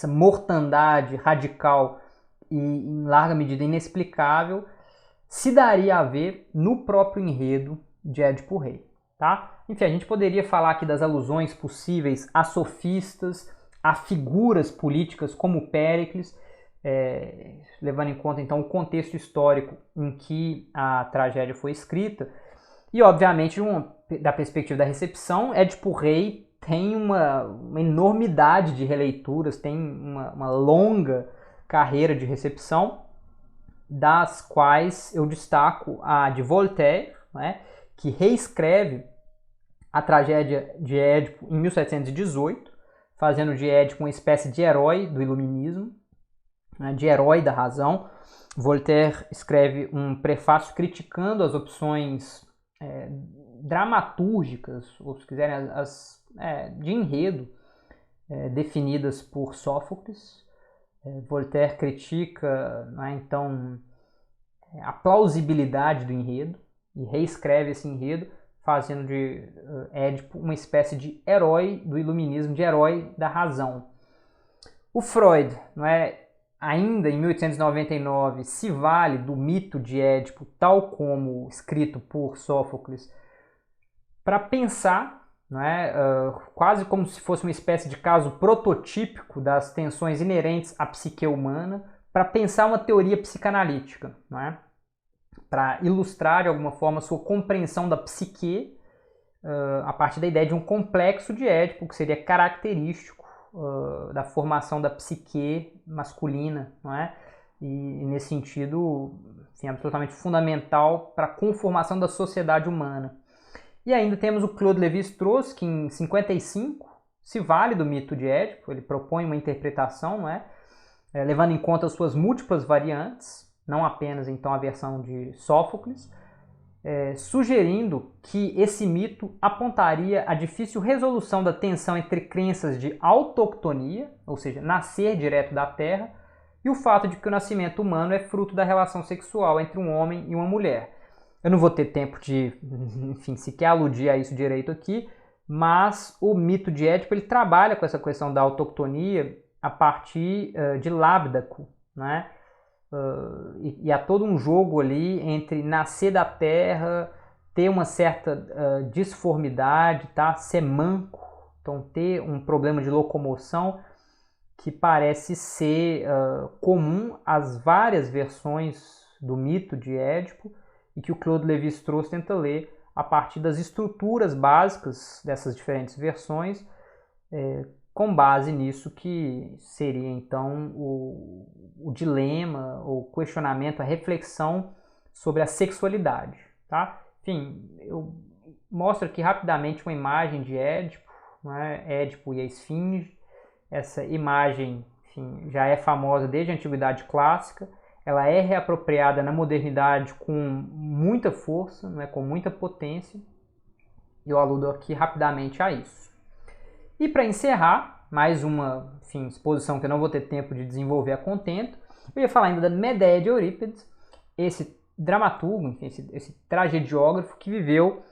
mortandade radical e em larga medida inexplicável se daria a ver no próprio enredo de Édipo Rei, tá? Enfim, a gente poderia falar aqui das alusões possíveis a sofistas, a figuras políticas como Péricles, levando em conta então o contexto histórico em que a tragédia foi escrita. E obviamente, da perspectiva da recepção, Édipo Rei tem uma enormidade de releituras, tem uma longa carreira de recepção, das quais eu destaco a de Voltaire, né, que reescreve a tragédia de Édipo em 1718, fazendo de Édipo uma espécie de herói do iluminismo, né, de herói da razão. Voltaire escreve um prefácio criticando as opções dramatúrgicas, ou se quiserem, de enredo, definidas por Sófocles. Voltaire critica, né, então, a plausibilidade do enredo e reescreve esse enredo fazendo de Édipo uma espécie de herói do iluminismo, de herói da razão. O Freud, não é, ainda em 1899, se vale do mito de Édipo, tal como escrito por Sófocles, para pensar, não é, quase como se fosse uma espécie de caso prototípico das tensões inerentes à psique humana, para pensar uma teoria psicanalítica, não é? Para ilustrar de alguma forma sua compreensão da psique a partir da ideia de um complexo de Édipo, que seria característico da formação da psique masculina, não é? E nesse sentido, enfim, absolutamente fundamental para a conformação da sociedade humana. E ainda temos o Claude Lévi-Strauss, que em 55 se vale do mito de Édipo, ele propõe uma interpretação, não é? Levando em conta as suas múltiplas variantes, não apenas então a versão de Sófocles, sugerindo que esse mito apontaria a difícil resolução da tensão entre crenças de autoctonia, ou seja, nascer direto da terra, e o fato de que o nascimento humano é fruto da relação sexual entre um homem e uma mulher. Eu não vou ter tempo de, enfim, sequer aludir a isso direito aqui, mas o mito de Édipo ele trabalha com essa questão da autoctonia a partir de Lábdaco, né? E há todo um jogo ali entre nascer da terra, ter uma certa disformidade, tá? Ser manco, então ter um problema de locomoção que parece ser comum às várias versões do mito de Édipo e que o Claude Lévi-Strauss tenta ler a partir das estruturas básicas dessas diferentes versões, com base nisso que seria então o dilema, o questionamento, a reflexão sobre a sexualidade, tá? Enfim, eu mostro aqui rapidamente uma imagem de Édipo, né? Édipo e a Esfinge. Essa imagem, enfim, já é famosa desde a Antiguidade Clássica, ela é reapropriada na modernidade com muita força, né? Com muita potência, e eu aludo aqui rapidamente a isso. E para encerrar, mais uma, enfim, exposição que eu não vou ter tempo de desenvolver a contento, eu ia falar ainda da Medeia de Eurípides, esse dramaturgo, enfim, esse tragediógrafo que viveu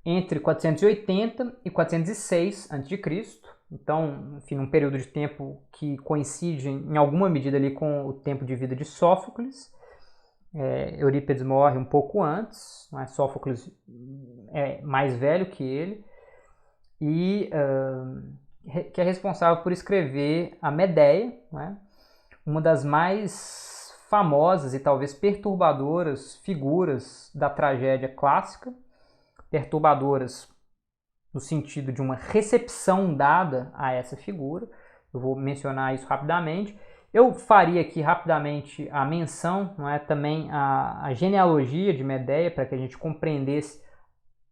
entre 480 e 406 a.C., então, enfim, um período de tempo que coincide em alguma medida ali com o tempo de vida de Sófocles. Eurípides morre um pouco antes, mas Sófocles é mais velho que ele, e que é responsável por escrever a Medeia, né? Uma das mais famosas e talvez perturbadoras figuras da tragédia clássica, perturbadoras no sentido de uma recepção dada a essa figura. Eu vou mencionar isso rapidamente. Eu faria aqui rapidamente a menção, não é, também a genealogia de Medeia, para que a gente compreendesse,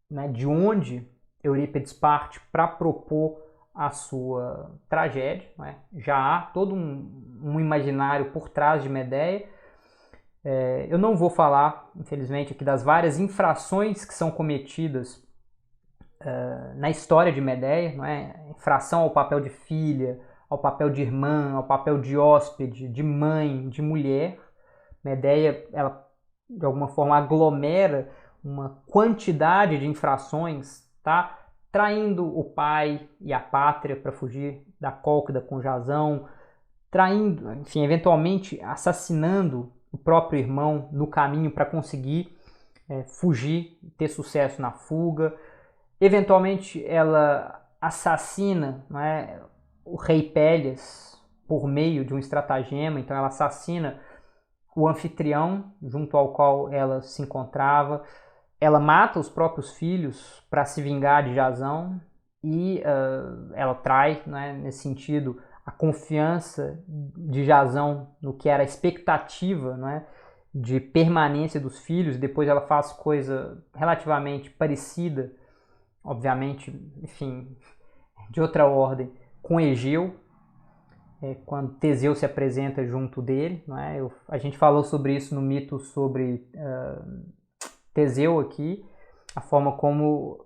né, de onde Eurípides parte para propor a sua tragédia, não é? Já há todo um imaginário por trás de Medeia. Eu não vou falar, infelizmente, aqui das várias infrações que são cometidas na história de Medeia, não é? Infração ao papel de filha, ao papel de irmã, ao papel de hóspede, de mãe, de mulher. Medeia, ela de alguma forma aglomera uma quantidade de infrações, tá? Traindo o pai e a pátria para fugir da cólquida com Jasão, traindo, enfim, eventualmente assassinando o próprio irmão no caminho para conseguir fugir, ter sucesso na fuga. Eventualmente ela assassina, não é, o rei Pélias por meio de um estratagema, então ela assassina o anfitrião junto ao qual ela se encontrava. Ela mata os próprios filhos para se vingar de Jasão e ela trai, né, nesse sentido, a confiança de Jasão no que era a expectativa, né, de permanência dos filhos. Depois ela faz coisa relativamente parecida, obviamente, enfim, de outra ordem, com Egeu, quando Teseu se apresenta junto dele, não é? A gente falou sobre isso no mito sobre Teseu aqui, a forma como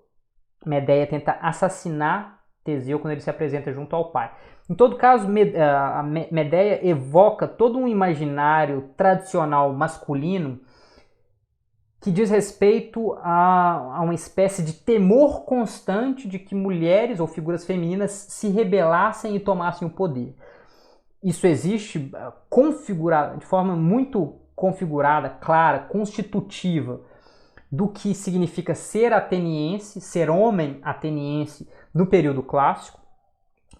Medeia tenta assassinar Teseu quando ele se apresenta junto ao pai. Em todo caso, a Medeia evoca todo um imaginário tradicional masculino que diz respeito a uma espécie de temor constante de que mulheres ou figuras femininas se rebelassem e tomassem o poder. Isso existe de forma muito configurada, clara, constitutiva do que significa ser ateniense, ser homem ateniense no período clássico.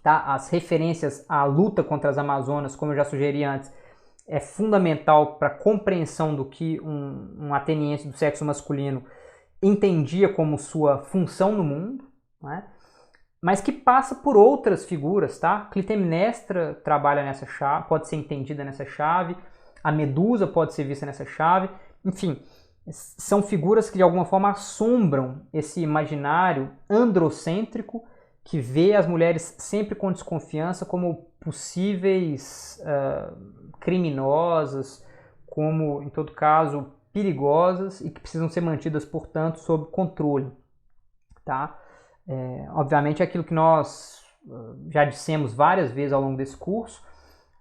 Tá? As referências à luta contra as Amazonas, como eu já sugeri antes, é fundamental para a compreensão do que um ateniense do sexo masculino entendia como sua função no mundo, né? Mas que passa por outras figuras, tá? Clitemnestra trabalha nessa chave, pode ser entendida nessa chave, a Medusa pode ser vista nessa chave, enfim, são figuras que de alguma forma assombram esse imaginário androcêntrico que vê as mulheres sempre com desconfiança como possíveis criminosas, como, em todo caso, perigosas e que precisam ser mantidas, portanto, sob controle. Tá? Obviamente, é aquilo que nós já dissemos várias vezes ao longo desse curso,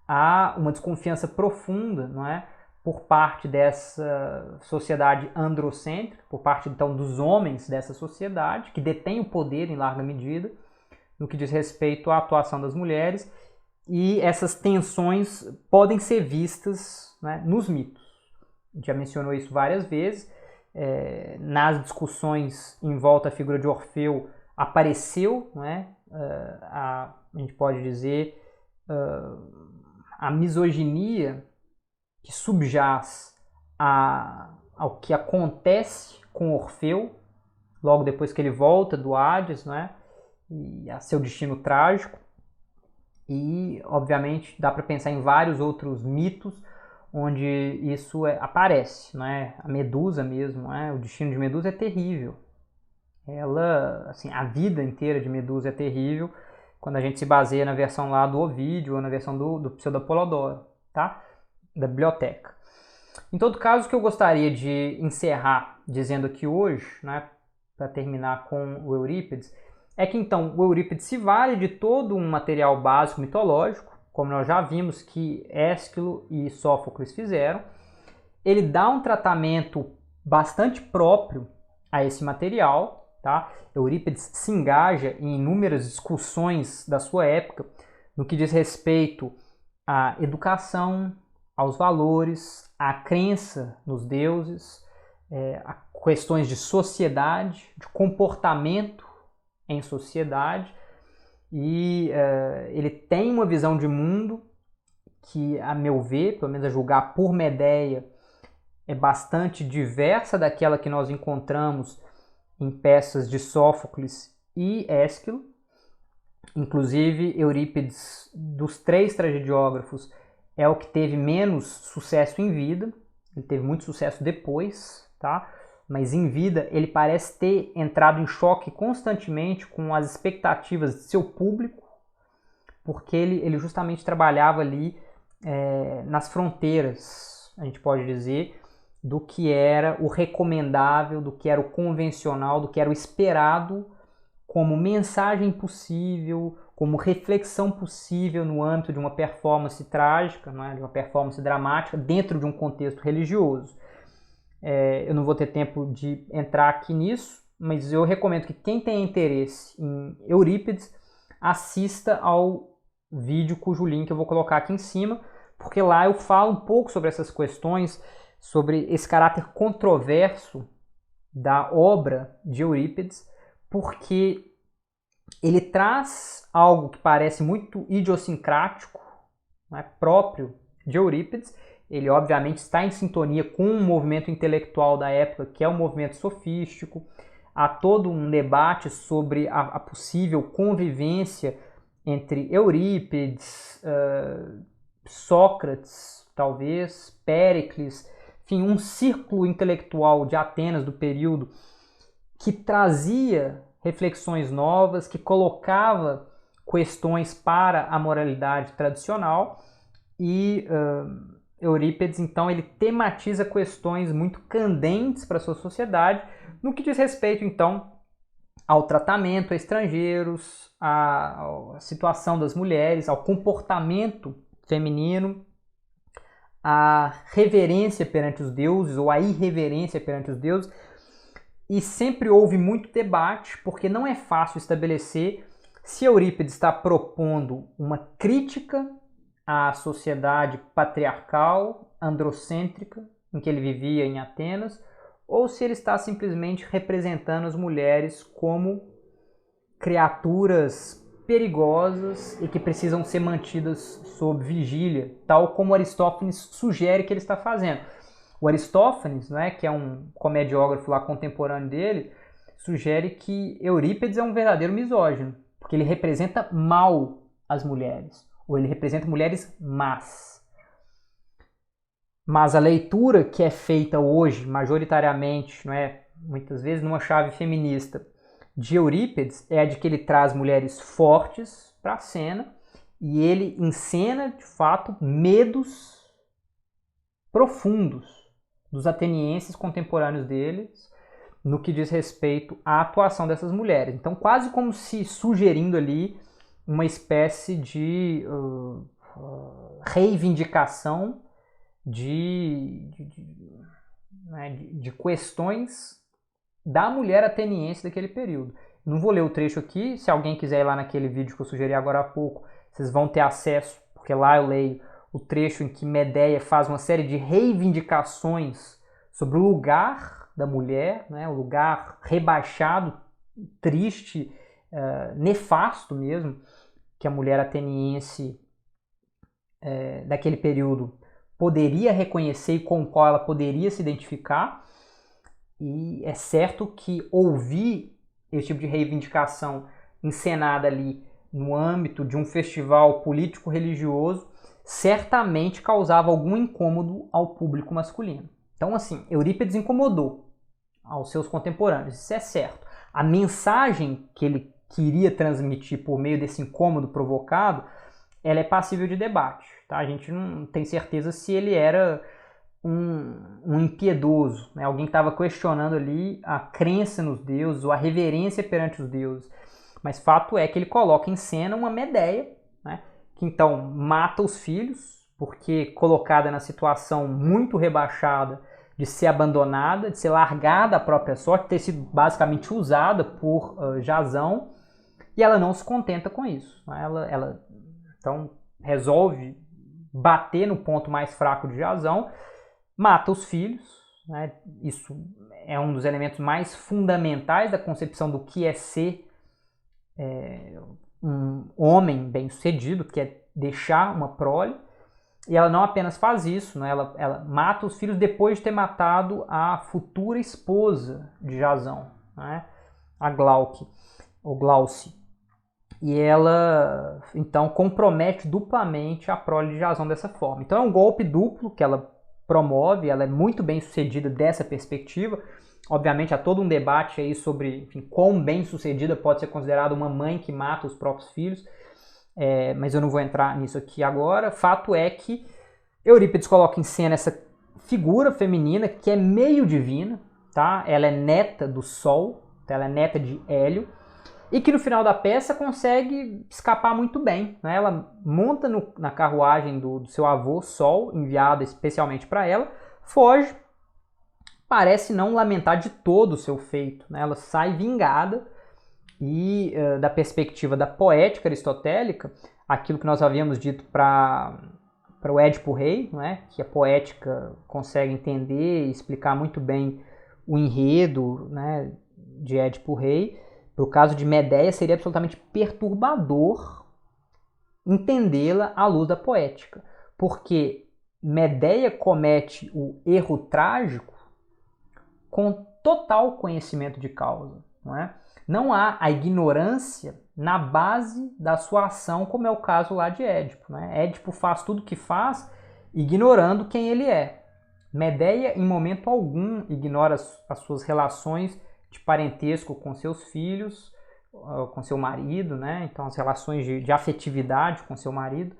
há uma desconfiança profunda, não é, por parte dessa sociedade androcêntrica, por parte, então, dos homens dessa sociedade, que detêm o poder em larga medida, no que diz respeito à atuação das mulheres, e essas tensões podem ser vistas, né, nos mitos. A gente já mencionou isso várias vezes. Nas discussões em volta à figura de Orfeu apareceu, né, a gente pode dizer, a misoginia que subjaz ao que acontece com Orfeu logo depois que ele volta do Hades, né, e a seu destino trágico. E, obviamente, dá para pensar em vários outros mitos onde isso aparece, né? A Medusa mesmo, né? O destino de Medusa é terrível. Ela, assim, a vida inteira de Medusa é terrível quando a gente se baseia na versão lá do Ovídio ou na versão do Pseudo-Apolodoro, tá? Da biblioteca. Em todo caso, o que eu gostaria de encerrar dizendo aqui hoje, né, para terminar com o Eurípides, é que então o Eurípides se vale de todo um material básico mitológico, como nós já vimos que Ésquilo e Sófocles fizeram. Ele dá um tratamento bastante próprio a esse material, tá? Eurípides se engaja em inúmeras discussões da sua época no que diz respeito à educação, aos valores, à crença nos deuses, a questões de sociedade, de comportamento em sociedade, e ele tem uma visão de mundo que, a meu ver, pelo menos a julgar por Medeia, é bastante diversa daquela que nós encontramos em peças de Sófocles e Ésquilo. Inclusive, Eurípides, dos 3 tragediógrafos, é o que teve menos sucesso em vida. Ele teve muito sucesso depois, tá? Mas em vida ele parece ter entrado em choque constantemente com as expectativas de seu público, porque ele justamente trabalhava ali nas fronteiras, a gente pode dizer, do que era o recomendável, do que era o convencional, do que era o esperado como mensagem possível, como reflexão possível no âmbito de uma performance trágica, né, de uma performance dramática dentro de um contexto religioso. Eu não vou ter tempo de entrar aqui nisso, mas eu recomendo que quem tem interesse em Eurípides assista ao vídeo cujo link eu vou colocar aqui em cima, porque lá eu falo um pouco sobre essas questões, sobre esse caráter controverso da obra de Eurípides, porque ele traz algo que parece muito idiosincrático, né, próprio de Eurípides. Ele, obviamente, está em sintonia com um movimento intelectual da época, que é o movimento sofístico. Há todo um debate sobre a possível convivência entre Eurípides, Sócrates, talvez, Péricles, enfim, um círculo intelectual de Atenas do período que trazia reflexões novas, que colocava questões para a moralidade tradicional, e Eurípides, então, ele tematiza questões muito candentes para a sua sociedade, no que diz respeito, então, ao tratamento a estrangeiros, à situação das mulheres, ao comportamento feminino, a reverência perante os deuses ou a irreverência perante os deuses, e sempre houve muito debate, porque não é fácil estabelecer se Eurípides está propondo uma crítica à sociedade patriarcal, androcêntrica, em que ele vivia em Atenas, ou se ele está simplesmente representando as mulheres como criaturas perigosas e que precisam ser mantidas sob vigília, tal como Aristófanes sugere que ele está fazendo. O Aristófanes, né, que é um comediógrafo lá contemporâneo dele, sugere que Eurípides é um verdadeiro misógino, porque ele representa mal as mulheres, ou ele representa mulheres más. Mas a leitura que é feita hoje, majoritariamente, não é, muitas vezes numa chave feminista, de Eurípides é a de que ele traz mulheres fortes para a cena e ele encena, de fato, medos profundos dos atenienses contemporâneos deles no que diz respeito à atuação dessas mulheres. Então, quase como se sugerindo ali uma espécie de reivindicação de questões da mulher ateniense daquele período. Não vou ler o trecho aqui, se alguém quiser ir lá naquele vídeo que eu sugeri agora há pouco, vocês vão ter acesso, porque lá eu leio o trecho em que Medeia faz uma série de reivindicações sobre o lugar da mulher, né, o lugar rebaixado, triste, nefasto mesmo, que a mulher ateniense daquele período poderia reconhecer e com o qual ela poderia se identificar. E é certo que ouvir esse tipo de reivindicação encenada ali no âmbito de um festival político-religioso certamente causava algum incômodo ao público masculino. Então, assim, Eurípides incomodou aos seus contemporâneos, isso é certo. A mensagem que ele queria transmitir por meio desse incômodo provocado, ela é passível de debate. Tá? A gente não tem certeza se ele era um impiedoso, né? Alguém que estava questionando ali a crença nos deuses ou a reverência perante os deuses. Mas fato é que ele coloca em cena uma Medeia, né? Que então mata os filhos, porque colocada na situação muito rebaixada de ser abandonada, de ser largada à própria sorte, de ter sido basicamente usada por Jasão, e ela não se contenta com isso. Né? Ela então resolve bater no ponto mais fraco de Jasão, mata os filhos, né? Isso é um dos elementos mais fundamentais da concepção do que é ser um homem bem-sucedido, que é deixar uma prole, e ela não apenas faz isso, né? Ela mata os filhos depois de ter matado a futura esposa de Jasão, né? A Glauce, ou Glauce. E ela, então, compromete duplamente a prole de Jasão dessa forma. Então é um golpe duplo que ela promove, ela é muito bem sucedida dessa perspectiva. Obviamente há todo um debate aí sobre, enfim, quão bem sucedida pode ser considerada uma mãe que mata os próprios filhos, mas eu não vou entrar nisso aqui agora. Fato é que Eurípides coloca em cena essa figura feminina que é meio divina, tá? Ela é neta do Sol, ela é neta de Hélio, e que no final da peça consegue escapar muito bem. Né? Ela monta na carruagem do seu avô, Sol, enviada especialmente para ela, foge, parece não lamentar de todo o seu feito. Né? Ela sai vingada e, da perspectiva da poética aristotélica, aquilo que nós havíamos dito para o Édipo Rei, né? Que a poética consegue entender e explicar muito bem o enredo, né, de Édipo Rei. Para o caso de Medeia, seria absolutamente perturbador entendê-la à luz da poética, porque Medeia comete o erro trágico com total conhecimento de causa. Não é? Não há a ignorância na base da sua ação, como é o caso lá de Édipo. Né? Édipo faz tudo o que faz ignorando quem ele é. Medeia, em momento algum, ignora as suas relações de parentesco com seus filhos, com seu marido, né? Então as relações de afetividade com seu marido.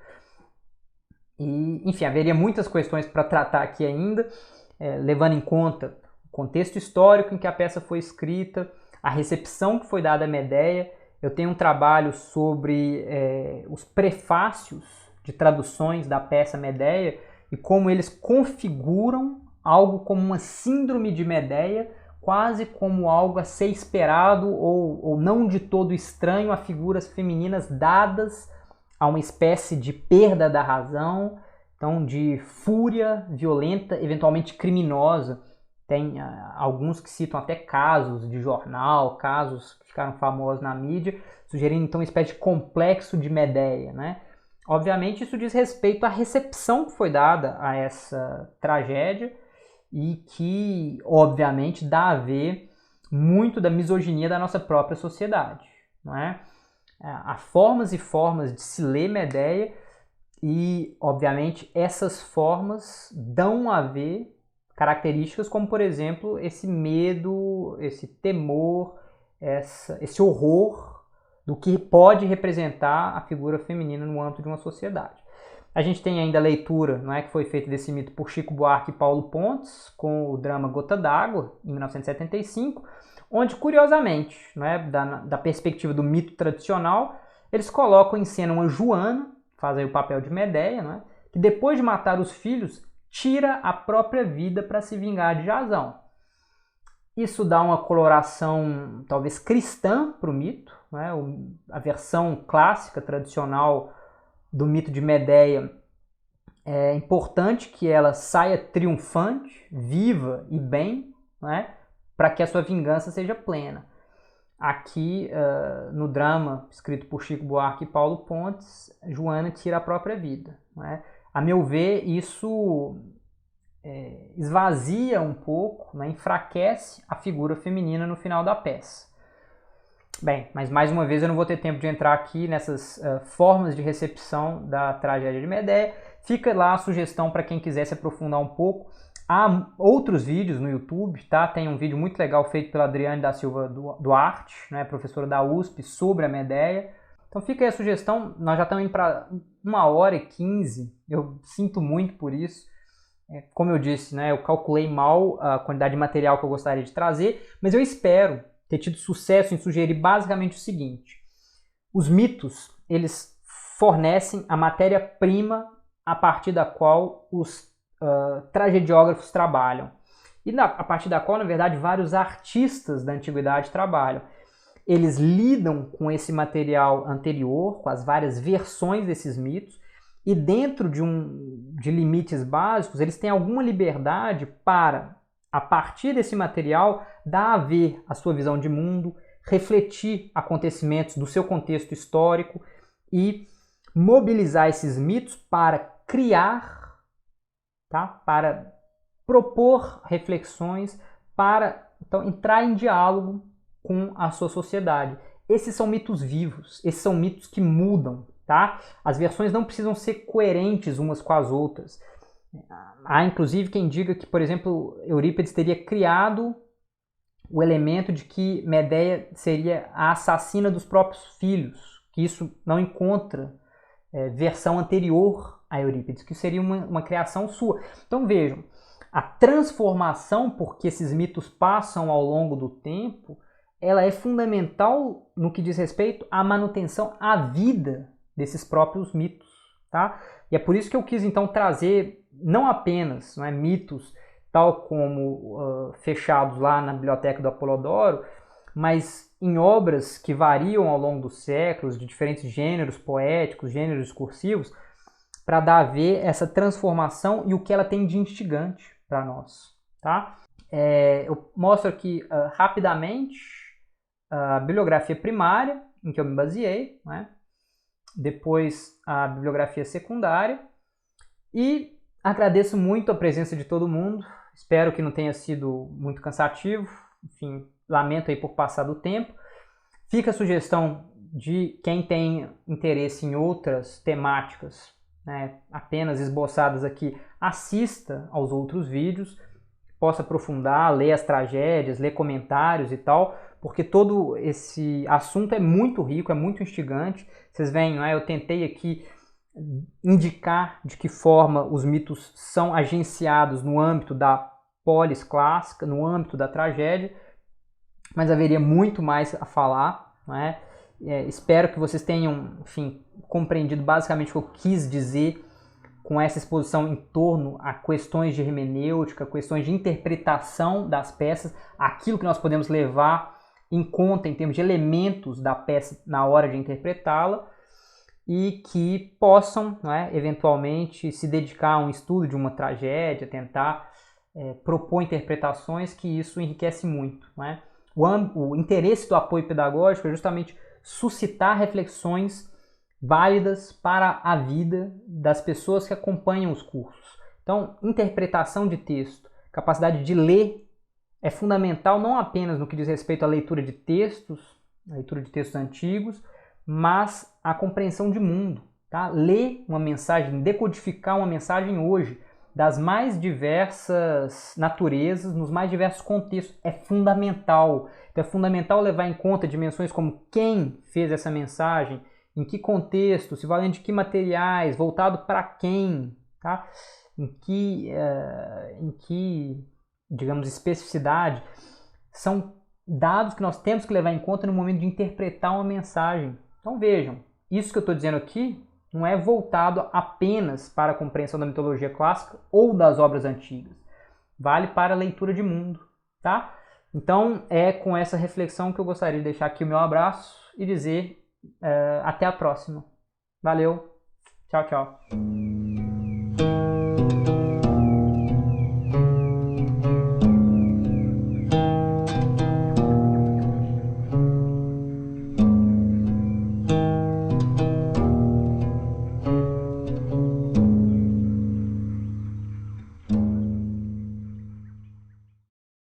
E, enfim, haveria muitas questões para tratar aqui ainda, levando em conta o contexto histórico em que a peça foi escrita, a recepção que foi dada a Medeia. Eu tenho um trabalho sobre os prefácios de traduções da peça Medeia, e como eles configuram algo como uma síndrome de Medeia, quase como algo a ser esperado ou não de todo estranho a figuras femininas dadas a uma espécie de perda da razão, então de fúria violenta, eventualmente criminosa. Tem alguns que citam até casos de jornal, casos que ficaram famosos na mídia, sugerindo então uma espécie de complexo de Medeia, né? Obviamente isso diz respeito à recepção que foi dada a essa tragédia e que, obviamente, dá a ver muito da misoginia da nossa própria sociedade, não é? Há formas e formas de se ler Medeia e, obviamente, essas formas dão a ver características como, por exemplo, esse medo, esse temor, esse horror do que pode representar a figura feminina no âmbito de uma sociedade. A gente tem ainda a leitura, não é, que foi feita desse mito por Chico Buarque e Paulo Pontes, com o drama Gota d'Água, em 1975, onde, curiosamente, não é, da perspectiva do mito tradicional, eles colocam em cena uma Joana, faz aí o papel de Medeia, não é, que depois de matar os filhos, tira a própria vida para se vingar de Jasão. Isso dá uma coloração talvez cristã para o mito, né? A versão clássica, tradicional do mito de Medeia, é importante que ela saia triunfante, viva e bem, né? Para que a sua vingança seja plena. Aqui, no drama escrito por Chico Buarque e Paulo Pontes, Joana tira a própria vida, né? A meu ver, isso esvazia um pouco, né, enfraquece a figura feminina no final da peça. Bem, mas mais uma vez eu não vou ter tempo de entrar aqui nessas formas de recepção da tragédia de Medeia. Fica lá a sugestão para quem quiser se aprofundar um pouco. Há outros vídeos no YouTube, tá? Tem um vídeo muito legal feito pela Adriane da Silva Duarte, né, professora da USP, sobre a Medeia. Então fica aí a sugestão. Nós já estamos indo para 1h15, eu sinto muito por isso. Como eu disse, né, eu calculei mal a quantidade de material que eu gostaria de trazer, mas eu espero ter tido sucesso em sugerir basicamente o seguinte: os mitos, eles fornecem a matéria-prima a partir da qual os tragediógrafos trabalham. E a partir da qual, na verdade, vários artistas da antiguidade trabalham. Eles lidam com esse material anterior, com as várias versões desses mitos, e dentro de limites básicos, eles têm alguma liberdade para, a partir desse material, dar a ver a sua visão de mundo, refletir acontecimentos do seu contexto histórico e mobilizar esses mitos para criar, tá? Para propor reflexões, para então, entrar em diálogo com a sua sociedade. Esses são mitos vivos, esses são mitos que mudam. Tá? As versões não precisam ser coerentes umas com as outras. Há inclusive quem diga que, por exemplo, Eurípides teria criado o elemento de que Medeia seria a assassina dos próprios filhos, que isso não encontra versão anterior a Eurípides, que seria uma criação sua. Então vejam, a transformação por que esses mitos passam ao longo do tempo, ela é fundamental no que diz respeito à manutenção à vida desses próprios mitos, tá? E é por isso que eu quis então trazer não apenas, não é, mitos tal como fechados lá na biblioteca do Apolodoro, mas em obras que variam ao longo dos séculos, de diferentes gêneros poéticos, gêneros discursivos, para dar a ver essa transformação e o que ela tem de instigante para nós, tá? Eu mostro aqui rapidamente a bibliografia primária em que eu me baseei, né? Depois a bibliografia secundária, e agradeço muito a presença de todo mundo, espero que não tenha sido muito cansativo, enfim, lamento aí por passar do tempo. Fica a sugestão de quem tem interesse em outras temáticas, né, apenas esboçadas aqui, assista aos outros vídeos, possa aprofundar, ler as tragédias, ler comentários e tal, porque todo esse assunto é muito rico, é muito instigante. Vocês veem, não é? Eu tentei aqui indicar de que forma os mitos são agenciados no âmbito da polis clássica, no âmbito da tragédia, mas haveria muito mais a falar, não é? Espero que vocês tenham, enfim, compreendido basicamente o que eu quis dizer com essa exposição em torno a questões de hermenêutica, questões de interpretação das peças, aquilo que nós podemos levar em conta em termos de elementos da peça na hora de interpretá-la, e que possam, eventualmente, se dedicar a um estudo de uma tragédia, tentar propor interpretações, que isso enriquece muito. O interesse do apoio pedagógico é justamente suscitar reflexões válidas para a vida das pessoas que acompanham os cursos. Então, interpretação de texto, capacidade de ler é fundamental não apenas no que diz respeito à leitura de textos antigos, mas a compreensão de mundo. Tá? Ler uma mensagem, decodificar uma mensagem hoje, das mais diversas naturezas, nos mais diversos contextos, é fundamental. Então é fundamental levar em conta dimensões como quem fez essa mensagem, em que contexto, se valendo de que materiais, voltado para quem, tá? em que, digamos, especificidade. São dados que nós temos que levar em conta no momento de interpretar uma mensagem. Então vejam, isso que eu estou dizendo aqui não é voltado apenas para a compreensão da mitologia clássica ou das obras antigas. Vale para a leitura de mundo, tá? Então é com essa reflexão que eu gostaria de deixar aqui o meu abraço e dizer até a próxima. Valeu, tchau, tchau.